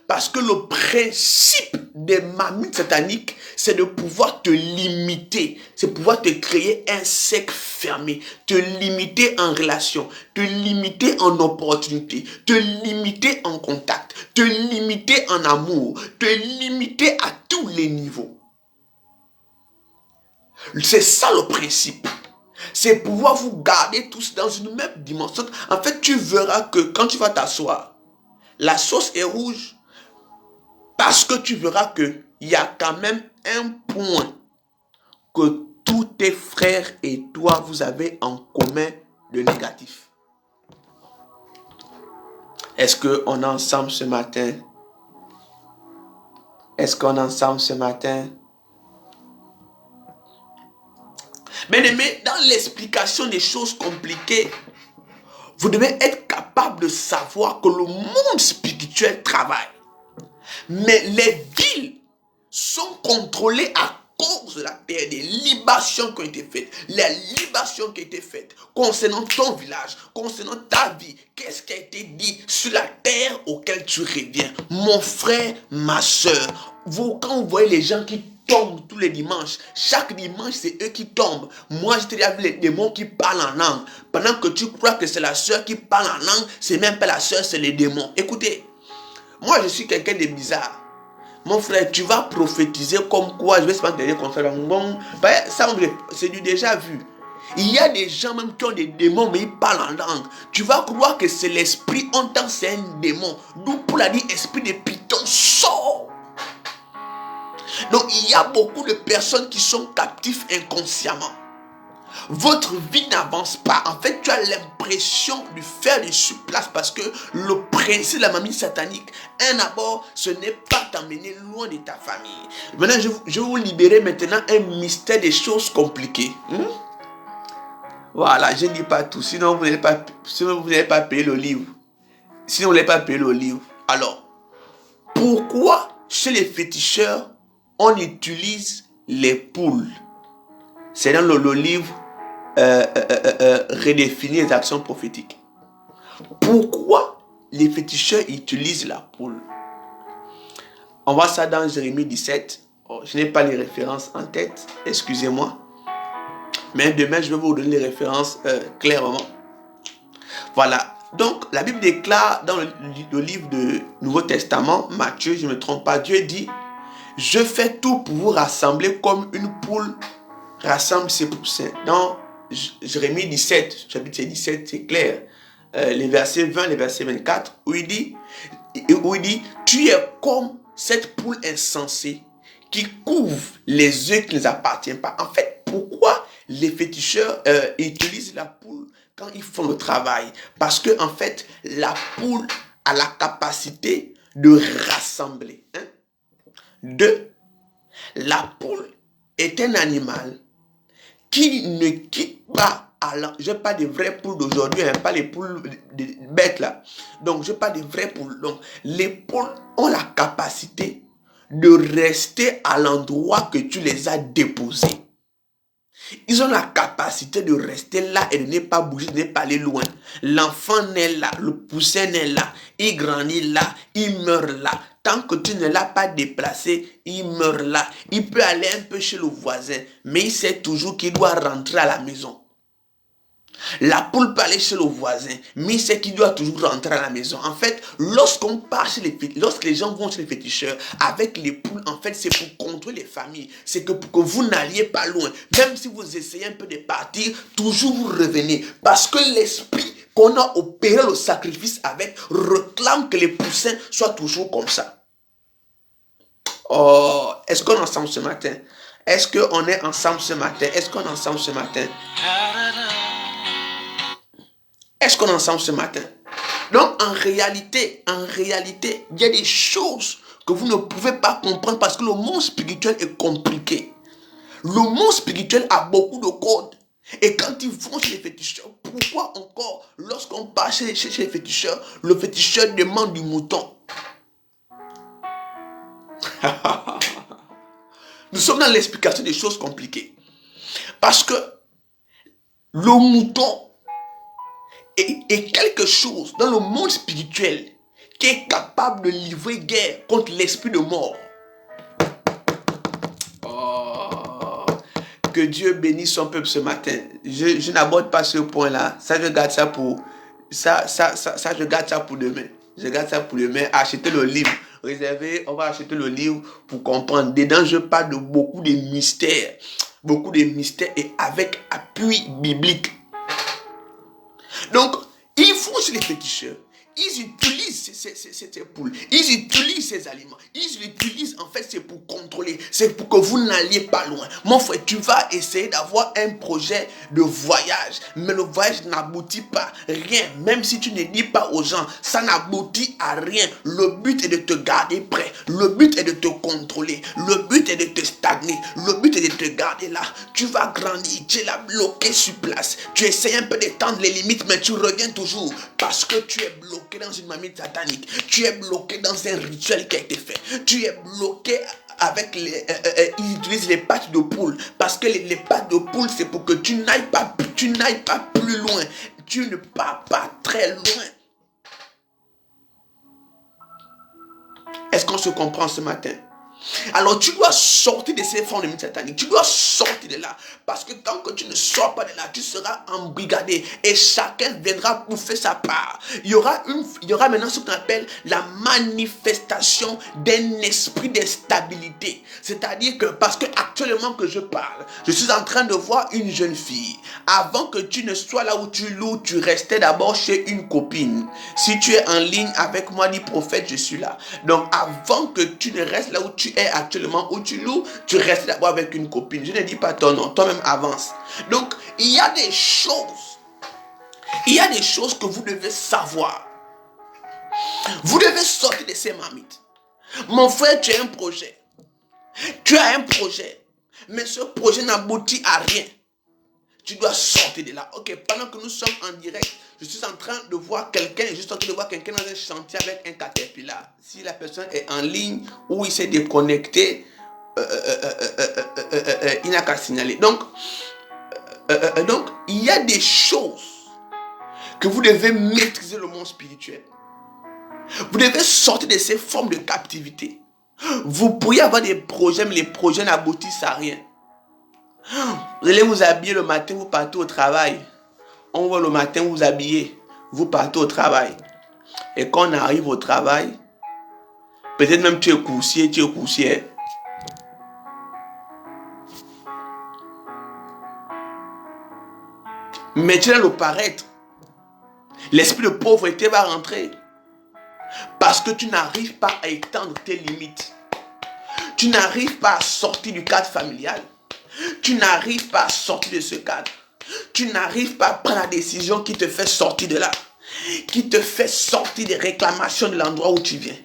Parce que le principe des marmites sataniques, c'est de pouvoir te limiter. C'est pouvoir te créer un cercle fermé. Te limiter en relation. Te limiter en opportunité. Te limiter en contact. Te limiter en amour. Te limiter à tous les niveaux. C'est ça le principe. C'est pouvoir vous garder tous dans une même dimension. En fait, tu verras que quand tu vas t'asseoir, la sauce est rouge. Parce que tu verras qu'il y a quand même un point que tous tes frères et toi, vous avez en commun de négatif. Est-ce qu'on est ensemble ce matin? Est-ce qu'on est ensemble ce matin? Bien-aimés, dans l'explication des choses compliquées, vous devez être capable de savoir que le monde spirituel travaille. Mais les villes sont contrôlées à cause de la terre, des libations qui ont été faites. Les libations qui ont été faites concernant ton village, concernant ta vie. Qu'est-ce qui a été dit sur la terre auquel tu reviens? Mon frère, ma soeur. Quand vous voyez les gens qui tombent tous les dimanches, chaque dimanche c'est eux qui tombent. Moi je te dis avec les démons qui parlent en langue. Pendant que tu crois que c'est la soeur qui parle en langue, c'est même pas la soeur, c'est les démons. Écoutez. Moi, je suis quelqu'un de bizarre. Mon frère, tu vas prophétiser comme quoi, je vais se prendre des conférences. Ça, c'est du déjà vu. Il y a des gens même qui ont des démons, mais ils parlent en langue. Tu vas croire que c'est l'esprit, on entend c'est un démon. D'où pour la dire, esprit de python, sort. Donc, il y a beaucoup de personnes qui sont captives inconsciemment. Votre vie n'avance pas. En fait, tu as l'impression de faire du surplace parce que le principe de la mamie satanique, un abord, ce n'est pas t'emmener loin de ta famille. Maintenant, je vais vous libérer maintenant un mystère des choses compliquées. Voilà, je ne dis pas tout. Sinon, vous n'allez pas payer le livre. Sinon, vous n'allez pas payer le livre. Alors, pourquoi chez les féticheurs, on utilise les poules? C'est dans le livre redéfinir les actions prophétiques. Pourquoi les féticheurs utilisent la poule? On voit ça dans Jérémie 17. Oh, je n'ai pas les références en tête, excusez-moi. Mais demain, je vais vous donner les références clairement. Voilà. Donc, la Bible déclare dans le livre du Nouveau Testament, Matthieu, je ne me trompe pas, Dieu dit, je fais tout pour vous rassembler comme une poule rassemble ses poussins. Dans Jérémie 17, chapitre 17, c'est clair. les versets 20, les versets 24, où il dit, tu es comme cette poule insensée qui couvre les œufs qui ne les appartiennent pas. En fait, pourquoi les féticheurs utilisent la poule quand ils font le travail? Parce que, en fait, la poule a la capacité de rassembler. Deux, la poule est un animal qui ne quitte pas. Je parle des vraies poules d'aujourd'hui, pas les poules bêtes là. Donc, je parle des vraies poules. Donc, les poules ont la capacité de rester à l'endroit que tu les as déposés. Ils ont la capacité de rester là et de ne pas bouger, de ne pas aller loin. L'enfant naît là, le poussin naît là, il grandit là, il meurt là. Tant que tu ne l'as pas déplacé, il meurt là. Il peut aller un peu chez le voisin, mais il sait toujours qu'il doit rentrer à la maison. La poule peut aller chez le voisin, mais il sait qu'il doit toujours rentrer à la maison. En fait, lorsque les gens vont chez les féticheurs avec les poules, en fait, c'est pour contrôler les familles. C'est que pour que vous n'alliez pas loin. Même si vous essayez un peu de partir, toujours vous revenez. Parce que l'esprit qu'on a opéré le sacrifice avec réclame que les poussins soient toujours comme ça. Oh, est-ce qu'on est ensemble ce matin? Est-ce qu'on est ensemble ce matin? Est-ce qu'on est ensemble ce matin? Est-ce qu'on est ensemble ce matin? Donc, en réalité, il y a des choses que vous ne pouvez pas comprendre parce que le monde spirituel est compliqué. Le monde spirituel a beaucoup de codes. Et quand ils vont chez les féticheurs, pourquoi encore, lorsqu'on passe chez les féticheurs, le féticheur demande du mouton? Nous sommes dans l'explication des choses compliquées. Parce que le mouton est quelque chose dans le monde spirituel qui est capable de livrer guerre contre l'esprit de mort. Oh, que Dieu bénisse son peuple ce matin. Je n'aborde pas ce point-là. Ça, je garde ça pour je garde ça pour demain. Je garde ça pour demain. Achetez le livre. Réservez, on va acheter le livre pour comprendre. Dedans, je parle de beaucoup de mystères. Beaucoup de mystères et avec appui biblique. Donc, ils vont chez les féticheurs. Ils utilisent ces poules. Ils utilisent ces aliments. Ils utilisent, en fait, c'est pour contrôler. C'est pour que vous n'alliez pas loin. Mon frère, tu vas essayer d'avoir un projet de voyage. Mais le voyage n'aboutit pas. Rien. Même si tu ne dis pas aux gens, ça n'aboutit à rien. Le but est de te garder prêt. Le but est de te contrôler. Le but est de te stagner. Le but est de te garder là. Tu vas grandir. Tu es là bloqué sur place. Tu essaies un peu d'étendre les limites, mais tu reviens toujours. Parce que tu es bloqué dans une mamie satanique. Tu es bloqué dans un rituel qui a été fait. Tu es bloqué avec ils utilisent les pattes de poule. Parce que les pattes de poule, c'est pour que tu n'ailles pas plus loin. Tu ne pars pas très loin. Est-ce qu'on se comprend ce matin? Alors tu dois sortir de ces formes de mythes sataniques. Tu dois sortir de là. Parce que tant que tu ne sors pas de là, tu seras embrigadé. Et chacun viendra bouffer sa part. Il y aura maintenant ce qu'on appelle la manifestation d'un esprit de stabilité. C'est-à-dire que, parce que actuellement que je parle, je suis en train de voir une jeune fille. Avant que tu ne sois là où tu loues, tu restais d'abord chez une copine. Si tu es en ligne avec moi, dit prophète, je suis là. Donc avant que tu ne restes là où tu es actuellement, où tu loues, tu restes d'abord avec une copine. Je ne dis pas ton nom, toi-même avance. Donc il y a des choses. Il y a des choses que vous devez savoir. Vous devez sortir de ces marmites. Mon frère, tu as un projet. Tu as un projet. Mais ce projet n'aboutit à rien. Tu dois sortir de là. Ok, pendant que nous sommes en direct, je suis en train de voir quelqu'un, je suis en train de voir quelqu'un dans un chantier avec un caterpillar. Si la personne est en ligne ou il s'est déconnecté, il n'a qu'à signaler. Donc, il y a des choses que vous devez maîtriser le monde spirituel. Vous devez sortir de ces formes de captivité. Vous pourriez avoir des projets, mais les projets n'aboutissent à rien. Vous allez vous habiller le matin, vous partez au travail. On va le matin vous habiller, vous partez au travail. Et quand on arrive au travail, peut-être même tu es coursier, tu es coursière. Mais tu es dans le paraître. L'esprit de pauvreté va rentrer. Parce que tu n'arrives pas à étendre tes limites. Tu n'arrives pas à sortir du cadre familial. Tu n'arrives pas à sortir de ce cadre. Tu n'arrives pas à prendre la décision qui te fait sortir de là. Qui te fait sortir des réclamations de l'endroit où tu viens.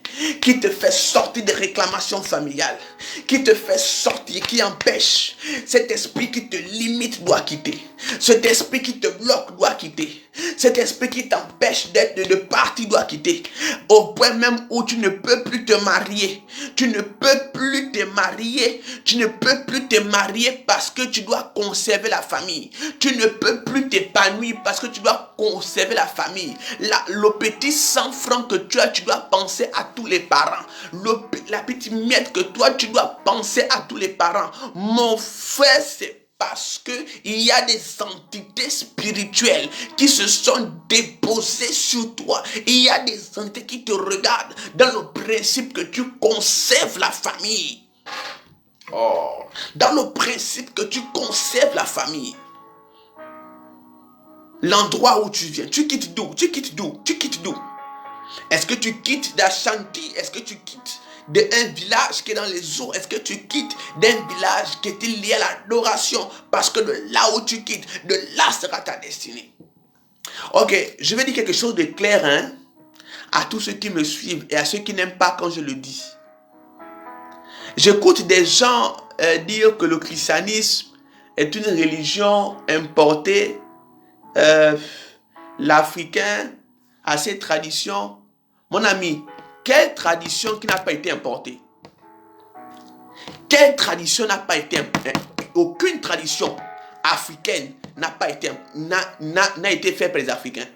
Qui te fait sortir des réclamations familiales. Qui te fait sortir, qui empêche. Cet esprit qui te limite doit quitter. Cet esprit qui te bloque doit quitter. Cet esprit qui t'empêche de partir doit quitter. Au point même où tu ne peux plus te marier. Tu ne peux plus te marier. Tu ne peux plus te marier parce que tu dois conserver la famille. Tu ne peux plus t'épanouir parce que tu dois conserver la famille. Le petit 100 francs que tu as, tu dois penser à tous les parents. La petite miette que toi, tu dois penser à tous les parents. Mon frère, c'est parce qu'il y a des entités spirituelles qui se sont déposées sur toi. Il y a des entités qui te regardent dans le principe que tu conserves la famille. Oh, dans le principe que tu conserves la famille. L'endroit où tu viens, tu quittes d'où? Tu quittes d'où? Tu quittes d'où? Est-ce que tu quittes d'Ashanti? Est-ce que tu quittes d'un village qui est dans les eaux? Est-ce que tu quittes d'un village qui est lié à l'adoration? Parce que de là où tu quittes, de là sera ta destinée. Ok, je vais dire quelque chose de clair à tous ceux qui me suivent et à ceux qui n'aiment pas quand je le dis. J'écoute des gens dire que le christianisme est une religion importée. L'Africain a ses traditions. Mon ami, quelle tradition qui n'a pas été importée? Quelle tradition n'a pas été importée? Aucune tradition africaine n'a été faite par les Africains.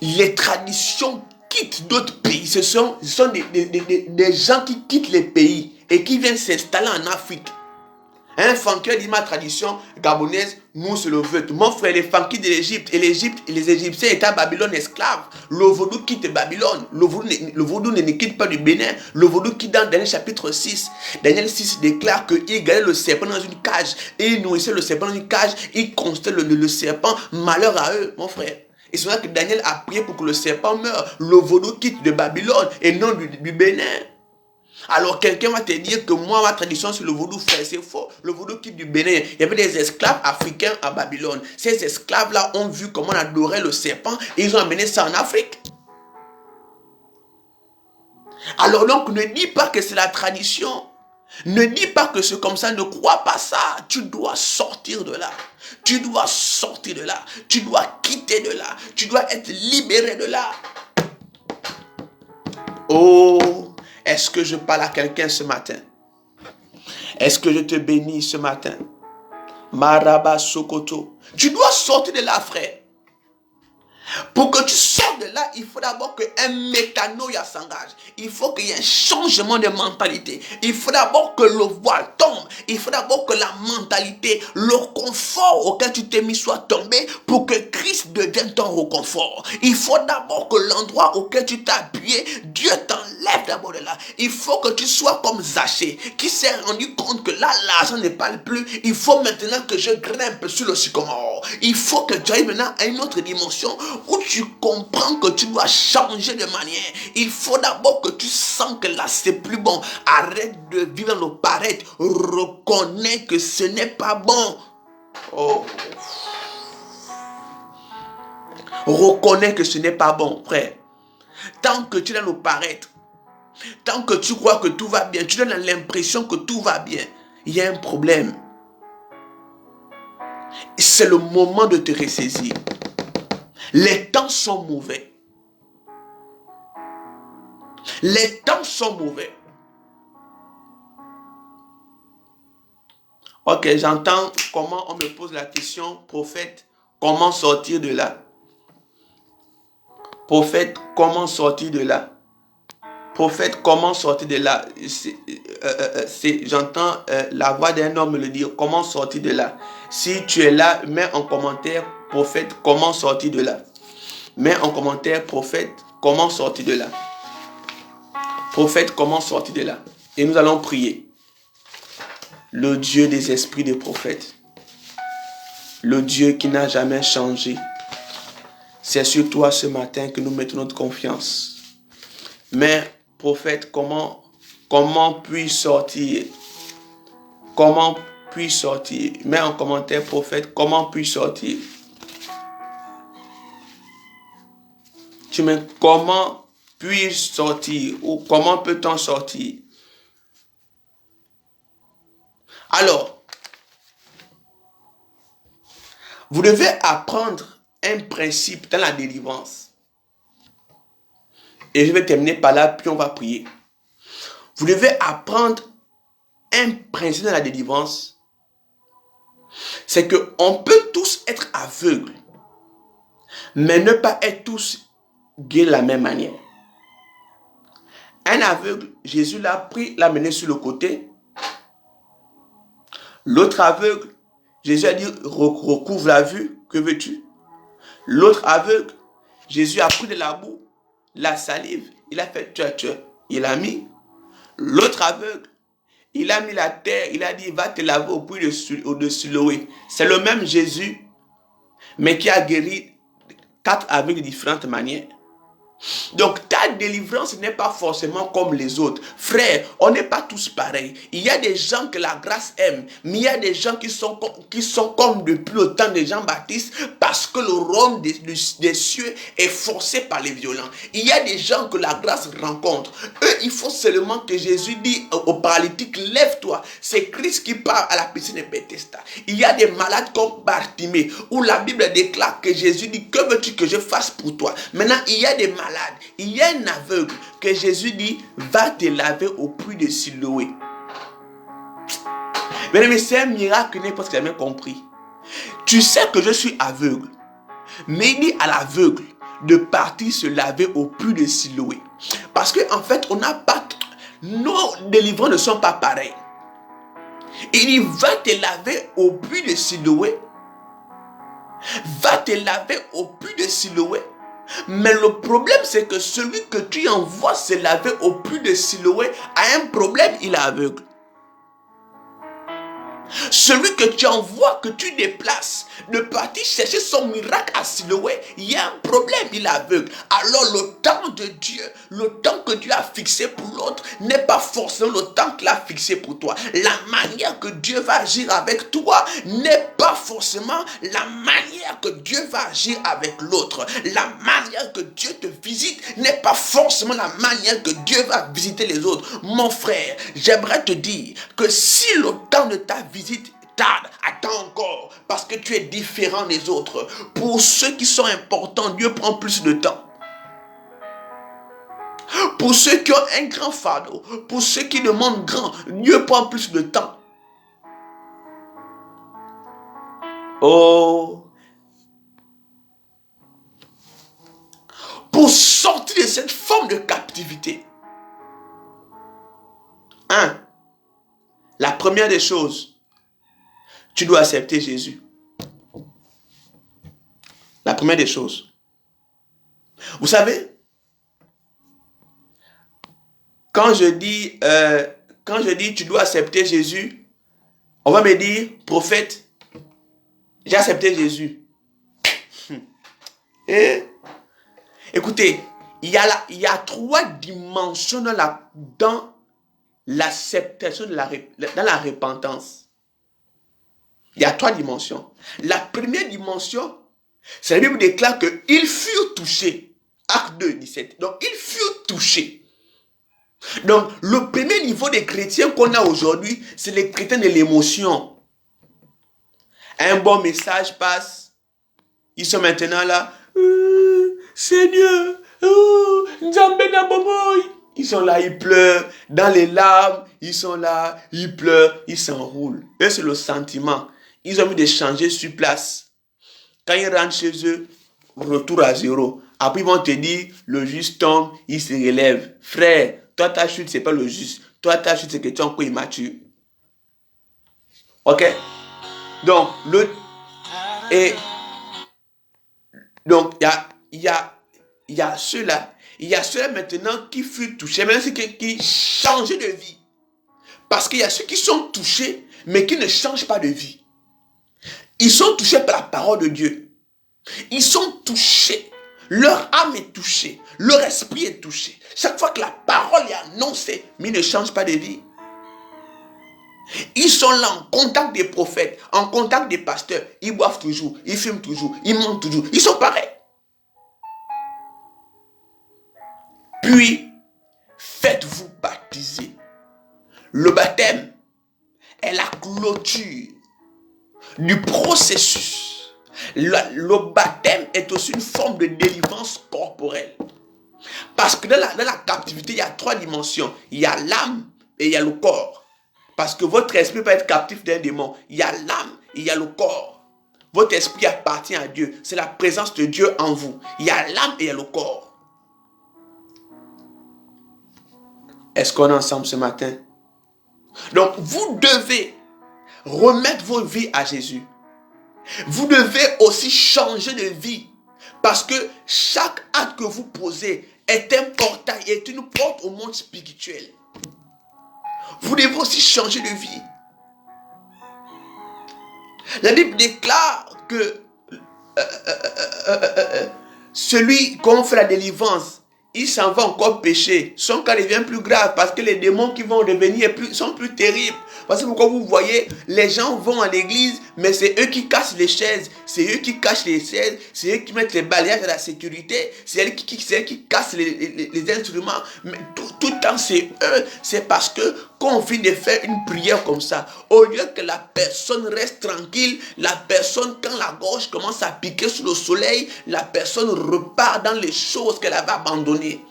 Les traditions quittent d'autres pays. Ce sont des gens qui quittent les pays et qui viennent s'installer en Afrique. Un funky dit ma tradition gabonaise, nous c'est le vôtre. Mon frère, les funky de l'Égypte et les Égyptiens étaient à Babylone esclaves. Le vaudou quitte Babylone. Le vaudou ne quitte pas du Bénin. Le vaudou quitte dans Daniel chapitre 6. Daniel 6 déclare qu'il gardait le serpent dans une cage. Et il nourrissait le serpent dans une cage. Il constait le serpent. Malheur à eux, mon frère. Et c'est là que Daniel a prié pour que le serpent meure. Le vaudou quitte de Babylone et non du Bénin. Alors quelqu'un va te dire que moi, ma tradition c'est le vaudou, frère, c'est faux. Le vaudou quitte du Bénin. Il y avait des esclaves africains à Babylone. Ces esclaves-là ont vu comment on adorait le serpent et ils ont amené ça en Afrique. Alors donc ne dis pas que c'est la tradition. Ne dis pas que c'est comme ça, ne crois pas ça. Tu dois sortir de là. Tu dois sortir de là. Tu dois quitter de là. Tu dois être libéré de là. Oh! Est-ce que je parle à quelqu'un ce matin? Est-ce que je te bénis ce matin? Maraba Sokoto. Tu dois sortir de là, frère. Pour que tu sortes de là, il faut d'abord qu'un métanoïa s'engage. Il faut qu'il y ait un changement de mentalité. Il faut d'abord que le voile tombe. Il faut d'abord que la mentalité, le confort auquel tu t'es mis soit tombé pour que Christ devienne ton reconfort. Il faut d'abord que l'endroit auquel tu t'es appuyé, Dieu t'enlève d'abord de là. Il faut que tu sois comme Zachée, qui s'est rendu compte que là, l'argent ne parle plus. Il faut maintenant que je grimpe sur le sycomore. Il faut que tu ailles maintenant à une autre dimension où tu comprends que tu dois changer de manière. Il faut d'abord que tu sens que là c'est plus bon. Arrête de vivre dans le paraître. Reconnais que ce n'est pas bon. Oh. Reconnais que ce n'est pas bon, frère. Tant que tu es dans le paraître, tant que tu crois que tout va bien, tu donnes l'impression que tout va bien, il y a un problème. C'est le moment de te ressaisir. Les temps sont mauvais. Les temps sont mauvais. Ok, j'entends comment on me pose la question, prophète, comment sortir de là? Prophète, comment sortir de là? Prophète, comment sortir de là? J'entends la voix d'un homme me le dire, comment sortir de là? Si tu es là, mets en commentaire, prophète, comment sortir de là? Mets en commentaire, prophète, comment sortir de là? Prophète, comment sortir de là? Et nous allons prier. Le Dieu des esprits des prophètes, le Dieu qui n'a jamais changé, C'est sur toi ce matin que nous mettons notre confiance. Mais, prophète, comment puis-je sortir? Comment puis-je sortir? Mets en commentaire, prophète, comment puis-je sortir? Tu mets comment puis-je sortir? Ou comment peut-on sortir? Alors, vous devez apprendre un principe dans la délivrance. Et je vais terminer par là, puis on va prier. Vous devez apprendre un principe dans la délivrance. C'est qu'on peut tous être aveugles, mais ne pas être tous guéris de la même manière. Un aveugle, Jésus l'a pris, l'a mené sur le côté. L'autre aveugle, Jésus a dit, recouvre la vue, que veux-tu? L'autre aveugle, Jésus a pris de la boue, la salive, il a fait tchè, il a mis. L'autre aveugle, il a mis la terre, il a dit, va te laver au puits de Siloé. C'est le même Jésus, mais qui a guéri 4 aveugles de différentes manières. Donc ta délivrance n'est pas forcément comme les autres. Frère, on n'est pas tous pareils. Il y a des gens que la grâce aime, mais il y a des gens qui sont comme depuis le temps de Jean-Baptiste, parce que le royaume des cieux est forcé par les violents. Il y a des gens que la grâce rencontre. Eux, il faut seulement que Jésus dit au paralytique, lève-toi. C'est Christ qui part à la piscine de Bethesda. Il y a des malades comme Bartimée, où la Bible déclare que Jésus dit, que veux-tu que je fasse pour toi? Maintenant, il y a des malades. Il y a un aveugle que Jésus dit, va te laver au puits de Siloé. Mais c'est un miracle que n'importe qui n'a jamais compris. Tu sais que je suis aveugle, mais il dit à l'aveugle de partir se laver au puits de Siloé. Parce qu'en fait, on n'a pas, nos délivrants ne sont pas pareils. Il dit, va te laver au puits de Siloé. Va te laver au puits de Siloé. Mais le problème, c'est que celui que tu envoies se laver au puits de Siloé a un problème, il est aveugle. Celui que tu envoies, que tu déplaces, de partir chercher son miracle à Siloé, il y a un problème, il est aveugle. Alors le temps de Dieu, le temps que Dieu a fixé pour l'autre, n'est pas forcément le temps qu'il a fixé pour toi. La manière que Dieu va agir avec toi n'est pas forcément la manière que Dieu va agir avec l'autre. La manière que Dieu te visite n'est pas forcément la manière que Dieu va visiter les autres. Mon frère, j'aimerais te dire que si le temps de ta visite tarde, attends encore, parce que tu es différent des autres. Pour ceux qui sont importants, Dieu prend plus de temps. Pour ceux qui ont un grand fardeau, pour ceux qui demandent grand, Dieu prend plus de temps. Oh! Pour sortir de cette forme de captivité. La première des choses, tu dois accepter Jésus. La première des choses. Vous savez, quand je dis tu dois accepter Jésus, on va me dire, prophète, j'ai accepté Jésus. Et, écoutez, il y a 3 dimensions dans l'acceptation, dans la repentance. Il y a 3 dimensions. La première dimension, c'est la Bible déclare qu'ils furent touchés. Acte 2, 17. Donc, ils furent touchés. Donc, le premier niveau des chrétiens qu'on a aujourd'hui, c'est les chrétiens de l'émotion. Un bon message passe. Ils sont maintenant là. Seigneur, Nzambe na boboy. Ils sont là, ils pleurent. Dans les larmes, ils sont là, ils pleurent, ils s'enroulent. Eux, c'est le sentiment. Ils ont envie de changer sur place. Quand ils rentrent chez eux, retour à zéro. Après, ils vont te dire, le juste tombe, il se relève. Frère, toi, ta chute, c'est pas le juste. Toi, ta chute, c'est que tu es encore immature. Ok? Donc, il y a ceux-là. Il y a ceux-là maintenant qui furent touchés. Maintenant, c'est qui changeaient de vie. Parce qu'il y a ceux qui sont touchés, mais qui ne changent pas de vie. Ils sont touchés par la parole de Dieu. Ils sont touchés Leur âme est touchée. Leur esprit est touché. Chaque fois que la parole est annoncée, mais ils ne changent pas de vie. Ils sont là en contact des prophètes, en contact des pasteurs. Ils boivent toujours, ils fument toujours, ils mentent toujours. Ils sont pareils. Puis, faites-vous baptiser. Le baptême est la clôture du processus. Le baptême est aussi une forme de délivrance corporelle. Parce que dans la captivité, il y a 3 dimensions. Il y a l'âme et il y a le corps. Parce que votre esprit peut être captif d'un démon. Il y a l'âme et il y a le corps. Votre esprit appartient à Dieu. C'est la présence de Dieu en vous. Il y a l'âme et il y a le corps. Est-ce qu'on est ensemble ce matin? Donc, vous devez remettre vos vies à Jésus. Vous devez aussi changer de vie. Parce que chaque acte que vous posez est un portail, est une porte au monde spirituel. Vous devez aussi changer de vie. La Bible déclare que celui qu'on fait la délivrance, il s'en va encore pécher. Son cas devient plus grave parce que les démons qui vont revenir sont plus terribles. Parce que pourquoi vous voyez, les gens vont à l'église, mais c'est eux qui cassent les chaises, c'est eux qui cachent les chaises, c'est eux qui mettent les balayages à la sécurité, c'est eux qui cassent les instruments. Mais tout le temps, c'est eux. C'est parce que quand on finit de faire une prière comme ça, au lieu que la personne reste tranquille, la personne, quand la gorge commence à piquer sous le soleil, la personne repart dans les choses qu'elle avait abandonnées.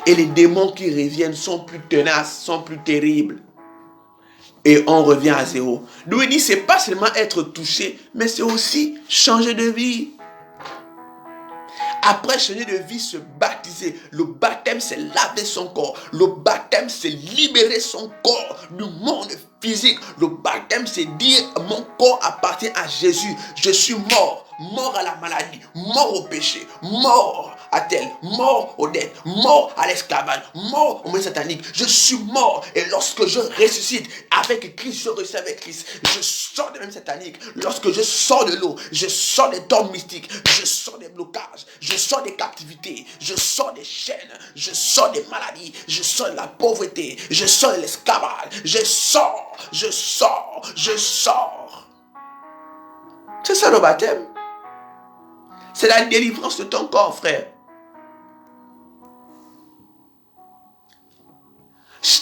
Et les démons qui reviennent sont plus tenaces, sont plus terribles. Et on revient à zéro. Nous, il dit, c'est pas seulement être touché, mais c'est aussi changer de vie. Après changer de vie, se baptiser. Le baptême, c'est laver son corps. Le baptême, c'est libérer son corps du monde physique. Le baptême, c'est dire, mon corps appartient à Jésus. Je suis mort. Mort à la maladie, mort au péché, mort à tel, mort aux dettes, mort à l'esclavage, mort au monde satanique. Je suis mort et lorsque je ressuscite avec Christ, je ressuscite avec Christ. Je sors des mêmes sataniques. Lorsque je sors de l'eau, je sors des dogmes mystiques, je sors des blocages, je sors des captivités, je sors des chaînes, je sors des maladies, je sors de la pauvreté, je sors de l'esclavage, je sors. C'est ça le baptême. C'est la délivrance de ton corps, frère.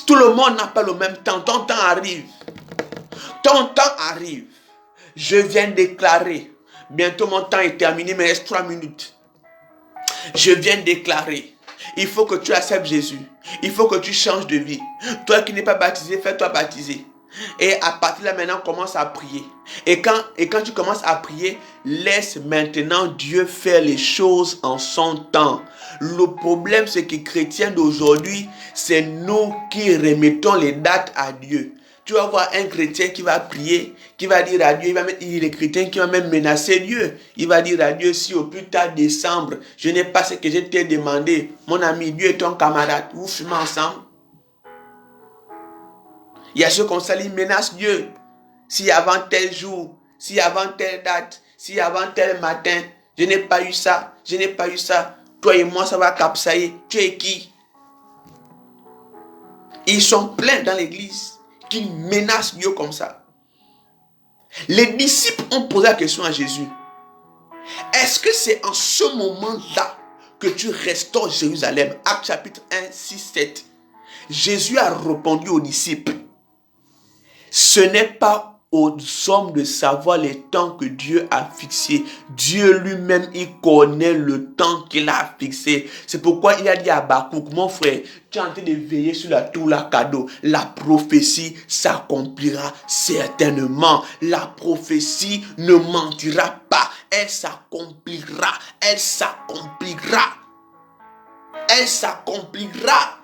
Tout le monde n'a pas le même temps. Ton temps arrive. Ton temps arrive. Je viens de déclarer. Bientôt mon temps est terminé, mais il reste 3 minutes. Je viens de déclarer. Il faut que tu acceptes Jésus. Il faut que tu changes de vie. Toi qui n'es pas baptisé, fais-toi baptiser. Et à partir de là maintenant, commence à prier. Et quand tu commences à prier, laisse maintenant Dieu faire les choses en son temps. Le problème, c'est que les chrétiens d'aujourd'hui, c'est nous qui remettons les dates à Dieu. Tu vas voir un chrétien qui va prier, qui va dire à Dieu, il est chrétien qui va même menacer Dieu. Il va dire à Dieu, si au plus tard décembre, je n'ai pas ce que je t'ai demandé, mon ami, Dieu est ton camarade, vous fumez ensemble. Il y a ceux comme ça, ils menacent Dieu. Si avant tel jour, si avant telle date, si avant tel matin, je n'ai pas eu ça, je n'ai pas eu ça. Toi et moi, ça va capsailler. Tu es qui? Ils sont pleins dans l'église qui menacent Dieu comme ça. Les disciples ont posé la question à Jésus. Est-ce que c'est en ce moment-là que tu restaures Jérusalem? Actes chapitre 1, 6, 7. Jésus a répondu aux disciples. Ce n'est pas aux hommes de savoir les temps que Dieu a fixés. Dieu lui-même, il connaît le temps qu'il a fixé. C'est pourquoi il a dit à Habakkuk, mon frère, tu es en train de veiller sur la tour, la cadeau. La prophétie s'accomplira certainement. La prophétie ne mentira pas. Elle s'accomplira. Elle s'accomplira. Elle s'accomplira.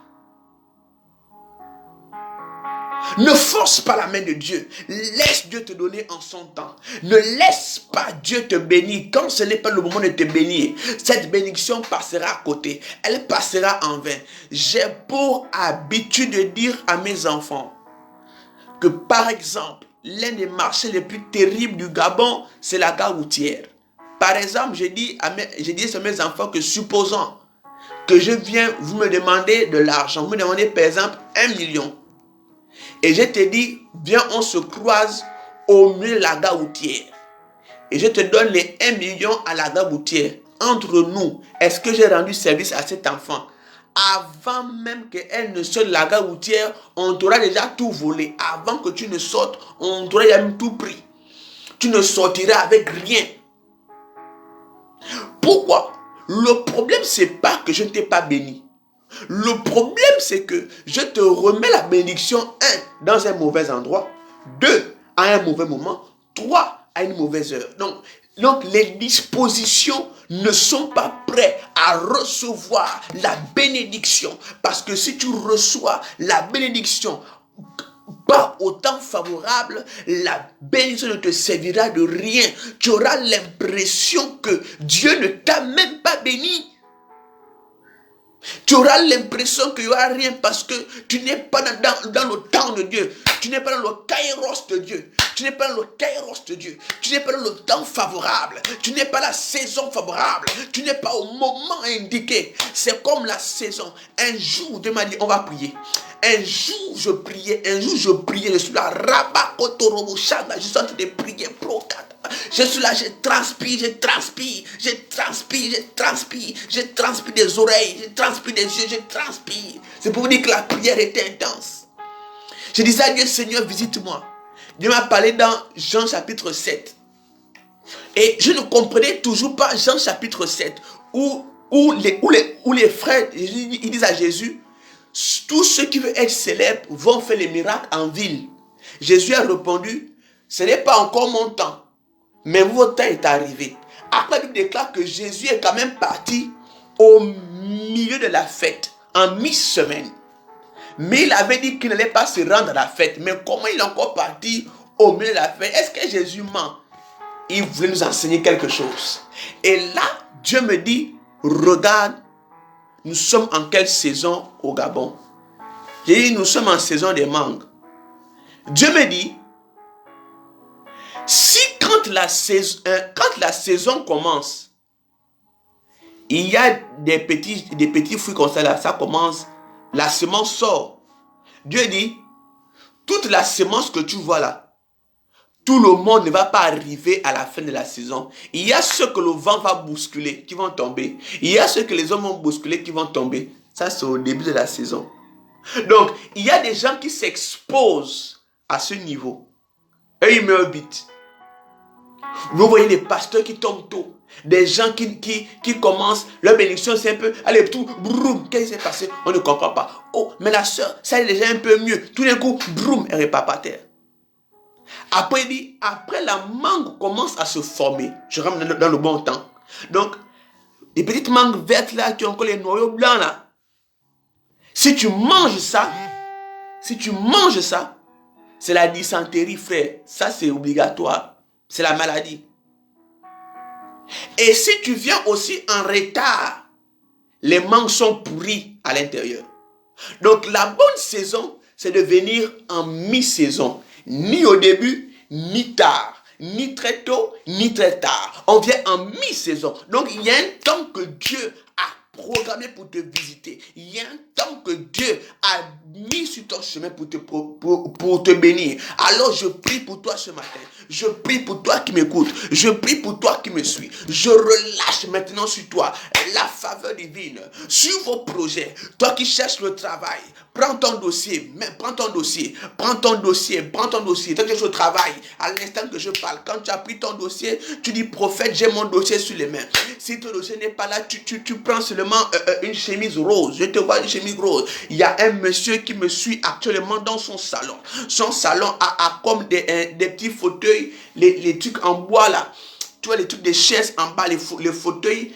Ne force pas la main de Dieu. Laisse Dieu te donner en son temps. Ne laisse pas Dieu te bénir quand ce n'est pas le moment de te bénir. Cette bénédiction passera à côté. Elle passera en vain. J'ai pour habitude de dire à mes enfants que par exemple, l'un des marchés les plus terribles du Gabon, c'est la gare routière. Par exemple, j'ai dit à mes enfants que supposons que je viens, vous me demandez de l'argent, vous me demandez par exemple 1 million. Et je te dis, viens, on se croise au milieu de la gare routière. Et je te donne les 1 million à la gare routière. Entre nous, est-ce que j'ai rendu service à cet enfant? Avant même qu'elle ne sorte de la gare routière, on t'aura déjà tout volé. Avant que tu ne sortes, on t'aura déjà même tout pris. Tu ne sortiras avec rien. Pourquoi? Le problème, c'est pas que je ne t'ai pas béni. Le problème, c'est que je te remets la bénédiction, 1, dans un mauvais endroit, 2, à un mauvais moment, 3, à une mauvaise heure. Donc les dispositions ne sont pas prêtes à recevoir la bénédiction. Parce que si tu reçois la bénédiction pas au temps favorable, la bénédiction ne te servira de rien. Tu auras l'impression que Dieu ne t'a même pas béni. Tu auras l'impression qu'il n'y aura rien parce que tu n'es pas dans le temps de Dieu. Tu n'es pas dans le kairos de Dieu. Tu n'es pas dans le kairos de Dieu. Tu n'es pas dans le temps favorable. Tu n'es pas la saison favorable. Tu n'es pas au moment indiqué. C'est comme la saison. Un jour, Dieu m'a dit, on va prier. Un jour, je priais. Je suis là. Je suis en train de prier. Je suis là, je transpire des oreilles, je transpire des yeux, je transpire. C'est pour vous dire que la prière était intense. Je disais à Dieu, Seigneur, visite-moi. Dieu m'a parlé dans Jean chapitre 7. Et je ne comprenais toujours pas Jean chapitre 7, où les frères, ils disent à Jésus, tous ceux qui veulent être célèbres vont faire les miracles en ville. Jésus a répondu, ce n'est pas encore mon temps. Mais votre temps est arrivé. Après, la Bible déclare que Jésus est quand même parti au milieu de la fête, en mi-semaine. Mais il avait dit qu'il n'allait pas se rendre à la fête. Mais comment il est encore parti au milieu de la fête? Est-ce que Jésus ment? Il voulait nous enseigner quelque chose. Et là, Dieu me dit, regarde, nous sommes en quelle saison au Gabon? J'ai dit, nous sommes en saison des mangues. Dieu me dit, si quand la saison commence, il y a des petits fruits comme ça, là, ça commence, la semence sort. Dieu dit, toute la semence que tu vois là, tout le monde ne va pas arriver à la fin de la saison. Il y a ceux que le vent va bousculer, qui vont tomber. Il y a ceux que les hommes vont bousculer, qui vont tomber. Ça, c'est au début de la saison. Donc, il y a des gens qui s'exposent à ce niveau. Et ils meurent vite. Vous voyez les pasteurs qui tombent tôt. Des gens qui commencent, leur bénédiction c'est un peu, allez, tout, broum, qu'est-ce qui s'est passé? On ne comprend pas. Oh, mais la soeur, ça est déjà un peu mieux. Tout d'un coup, broum, elle repart par terre. Après, il dit, après la mangue commence à se former. Je rentre dans le bon temps. Donc, les petites mangues vertes là, qui ont encore les noyaux blancs là. Si tu manges ça, c'est la dysenterie, frère. Ça, c'est obligatoire. C'est la maladie. Et si tu viens aussi en retard, les mangues sont pourries à l'intérieur. Donc la bonne saison, c'est de venir en mi-saison. Ni au début, ni tard. Ni très tôt, ni très tard. On vient en mi-saison. Donc il y a un temps que Dieu a programmé pour te visiter. Il y a un temps que Dieu a mis sur ton chemin pour te bénir. Alors je prie pour toi ce matin. Je prie pour toi qui m'écoutes. Je prie pour toi qui me suis. Je relâche maintenant sur toi la faveur divine. Sur vos projets. Toi qui cherches le travail. Prends ton dossier. Prends ton dossier. Toi qui cherches le travail. À l'instant que je parle. Quand tu as pris ton dossier. Tu dis prophète, j'ai mon dossier sur les mains. Si ton dossier n'est pas là. Tu prends seulement une chemise rose. Je te vois une chemise rose. Il y a un monsieur qui me suit actuellement dans son salon. Son salon a comme des petits fauteuils. Les trucs en bois là, tu vois les trucs des chaises en bas, les fauteuils,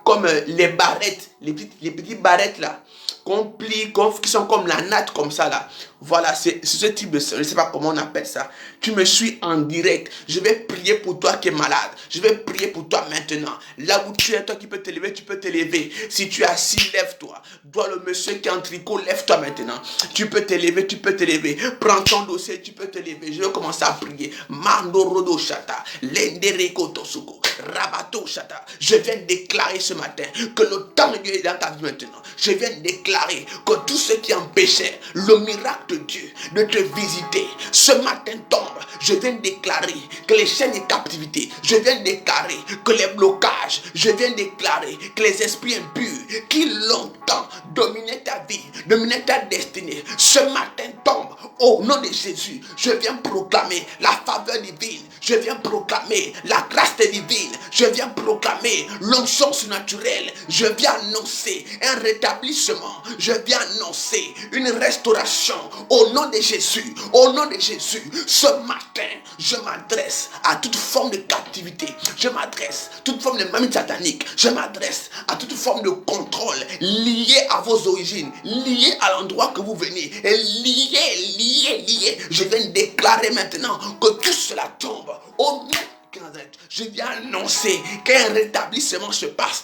comme les barrettes, les petites barrettes là, qu'on plie, qui sont comme la natte comme ça là. Voilà, c'est ce type de, je ne sais pas comment on appelle ça. Tu me suis en direct. Je vais prier pour toi qui es malade. Je vais prier pour toi maintenant. Là où tu es, toi qui peux te lever, tu peux te lever. Si tu es assis, lève-toi. Toi le monsieur qui est en tricot, lève-toi maintenant. Tu peux te lever, Prends ton dossier, tu peux te lever. Je vais commencer à prier. Mando rodo shata, lendere kotosuko, Rabato Shata. Je viens déclarer ce matin que le temps de Dieu est dans ta vie maintenant. Je viens déclarer que tout ce qui empêchait le miracle de Dieu de te visiter, ce matin tombe. Je viens déclarer que les chaînes de captivité, je viens déclarer que les blocages, je viens déclarer que les esprits impurs qui longtemps dominaient ta vie, dominaient ta destinée, ce matin tombent au nom de Jésus. Je viens proclamer la faveur divine, je viens proclamer la grâce divine, je viens proclamer l'onction surnaturelle, je viens annoncer un rétablissement, je viens annoncer une restauration au nom de Jésus, au nom de Jésus. Ce matin, je m'adresse à toute forme de captivité, je m'adresse à toute forme de mamie satanique, je m'adresse à toute forme de contrôle lié à vos origines, lié à l'endroit que vous venez, et lié. Je viens déclarer maintenant que tout cela tombe au nom. Je viens annoncer qu'un rétablissement se passe.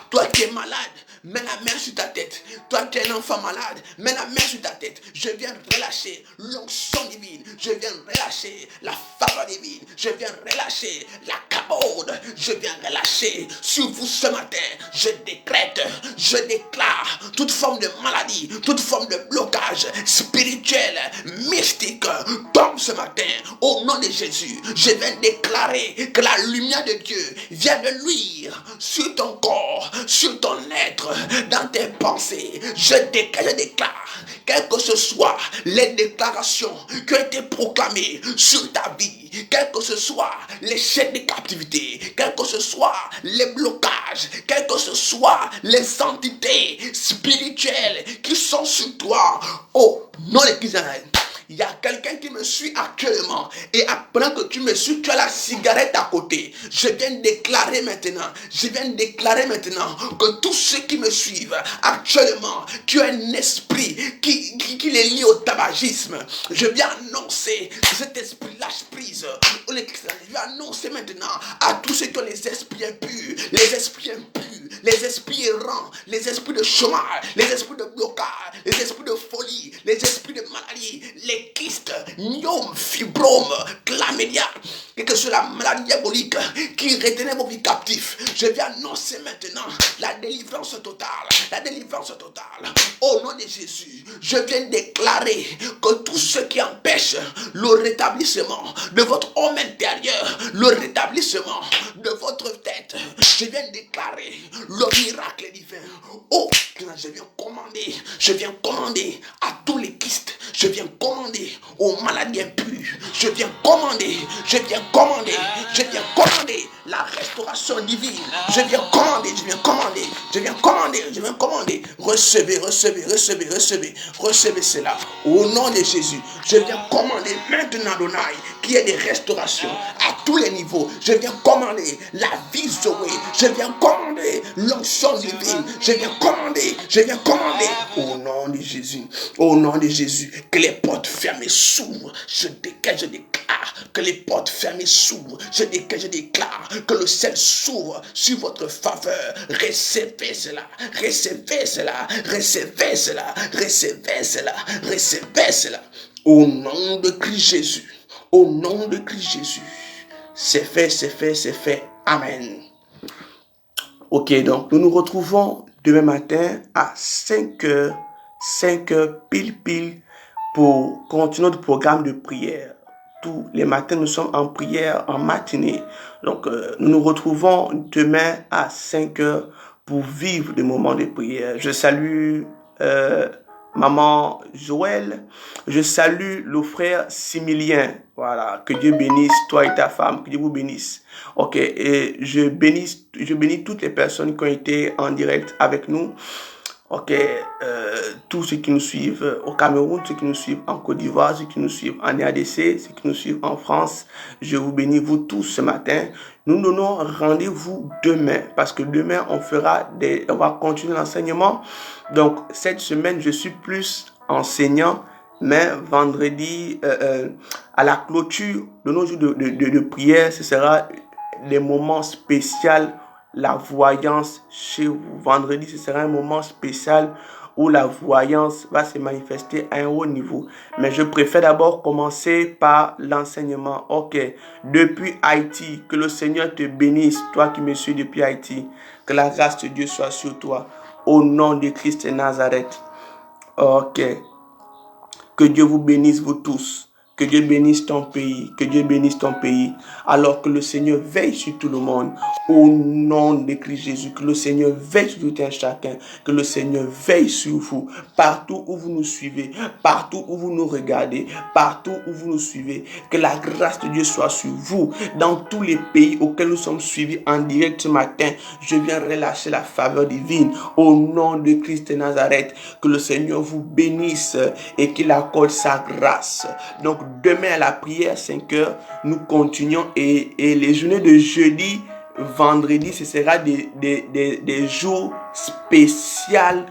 Toi qui es malade, mets la main sur ta tête. Toi qui es un enfant malade, mets la main sur ta tête. Je viens relâcher l'onction divine. Je viens relâcher la faveur divine. Je viens relâcher la cabode. Je viens relâcher sur vous ce matin. Je décrète, je déclare toute forme de maladie, toute forme de blocage spirituel, mystique, tombe ce matin au nom de Jésus. Je viens déclarer que la lumière de Dieu vient de luire sur ton corps, sur ton être, dans tes pensées. Je déclare, quelles que ce soit les déclarations qui ont été proclamées sur ta vie, quelles que ce soit les chaînes de captivité, quels que ce soit les blocages, quelles que ce soit les entités spirituelles qui sont sur toi, au nom de Christ. Il y a quelqu'un qui me suit actuellement et pendant que tu me suis, tu as la cigarette à côté. Je viens déclarer maintenant que tous ceux qui me suivent actuellement, tu as un esprit qui est lié au tabagisme. Je viens annoncer que cet esprit lâche prise. Je viens annoncer maintenant à tous ceux qui ont les esprits impurs, les esprits errants, les esprits de chômage, les esprits de blocage, les esprits de folie, les esprits de maladie, les kystes, myome, fibrome, chlamydia, et que soit la maladie diabolique qui retenait vos vies captifs. Je viens annoncer maintenant la délivrance totale. Au nom de Jésus, je viens déclarer que tout ce qui empêche le rétablissement de votre homme intérieur, le rétablissement de votre tête, je viens déclarer le miracle divin. Oh, je viens commander à tous les kystes, je viens commander aux maladies impures, je viens commander la restauration divine, je viens commander. Recevez cela au nom de Jésus. Je viens commander maintenant, Adonai, qu'il y ait des restaurations à tous les niveaux. Je viens commander la vie Zoé. Je viens commander l'onction divine. Je viens commander au nom de Jésus, que les portes fermées s'ouvrent. Je déclare que les portes fermées s'ouvrent. Je déclare que le ciel s'ouvre sur votre faveur. Recevez cela. Au nom de Christ Jésus. C'est fait. Amen. Ok, donc nous nous retrouvons demain matin à 5 heures pile pour continuer notre programme de prière. Tous les matins, nous sommes en prière en matinée. Donc, nous nous retrouvons demain à 5 heures pour vivre des moments de prière. Je salue maman Joël. Je salue le frère Similien. Voilà, que Dieu bénisse toi et ta femme, que Dieu vous bénisse. Ok, et je bénis toutes les personnes qui ont été en direct avec nous. Ok, tous ceux qui nous suivent au Cameroun, ceux qui nous suivent en Côte d'Ivoire, ceux qui nous suivent en RDC, ceux qui nous suivent en France, je vous bénis vous tous ce matin. Nous donnons rendez-vous demain parce que demain on va continuer l'enseignement. Donc cette semaine je suis plus enseignant, mais vendredi à la clôture de nos jours de prière, ce sera des moments spéciaux. La voyance chez vous. Vendredi, ce sera un moment spécial où la voyance va se manifester à un haut niveau. Mais je préfère d'abord commencer par l'enseignement. Ok, depuis Haïti, que le Seigneur te bénisse, toi qui me suis depuis Haïti. Que la grâce de Dieu soit sur toi. Au nom de Christ de Nazareth. Ok. Que Dieu vous bénisse, vous tous. Que Dieu bénisse ton pays. Que Dieu bénisse ton pays. Alors que le Seigneur veille sur tout le monde. Au nom de Christ Jésus. Que le Seigneur veille sur tout un chacun. Que le Seigneur veille sur vous. Partout où vous nous suivez. Partout où vous nous regardez. Partout où vous nous suivez. Que la grâce de Dieu soit sur vous. Dans tous les pays auxquels nous sommes suivis en direct ce matin. Je viens relâcher la faveur divine. Au nom de Christ de Nazareth. Que le Seigneur vous bénisse et qu'il accorde sa grâce. Donc demain à la prière 5 heures, nous continuons et les journées de jeudi, vendredi, ce sera des jours spéciaux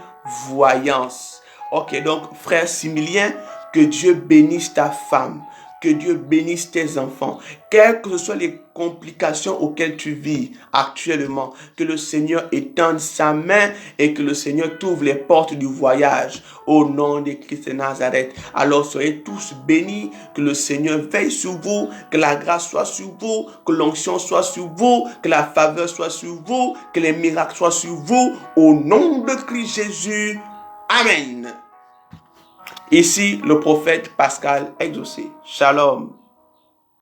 voyance. Ok, donc frère Similien, que Dieu bénisse ta femme. Que Dieu bénisse tes enfants. Quelles que soient les complications auxquelles tu vis actuellement, que le Seigneur étende sa main et que le Seigneur t'ouvre les portes du voyage au nom de Christ de Nazareth. Alors soyez tous bénis, que le Seigneur veille sur vous, que la grâce soit sur vous, que l'onction soit sur vous, que la faveur soit sur vous, que les miracles soient sur vous, au nom de Christ Jésus. Amen. Ici, le prophète Pascal Exaucé. Shalom.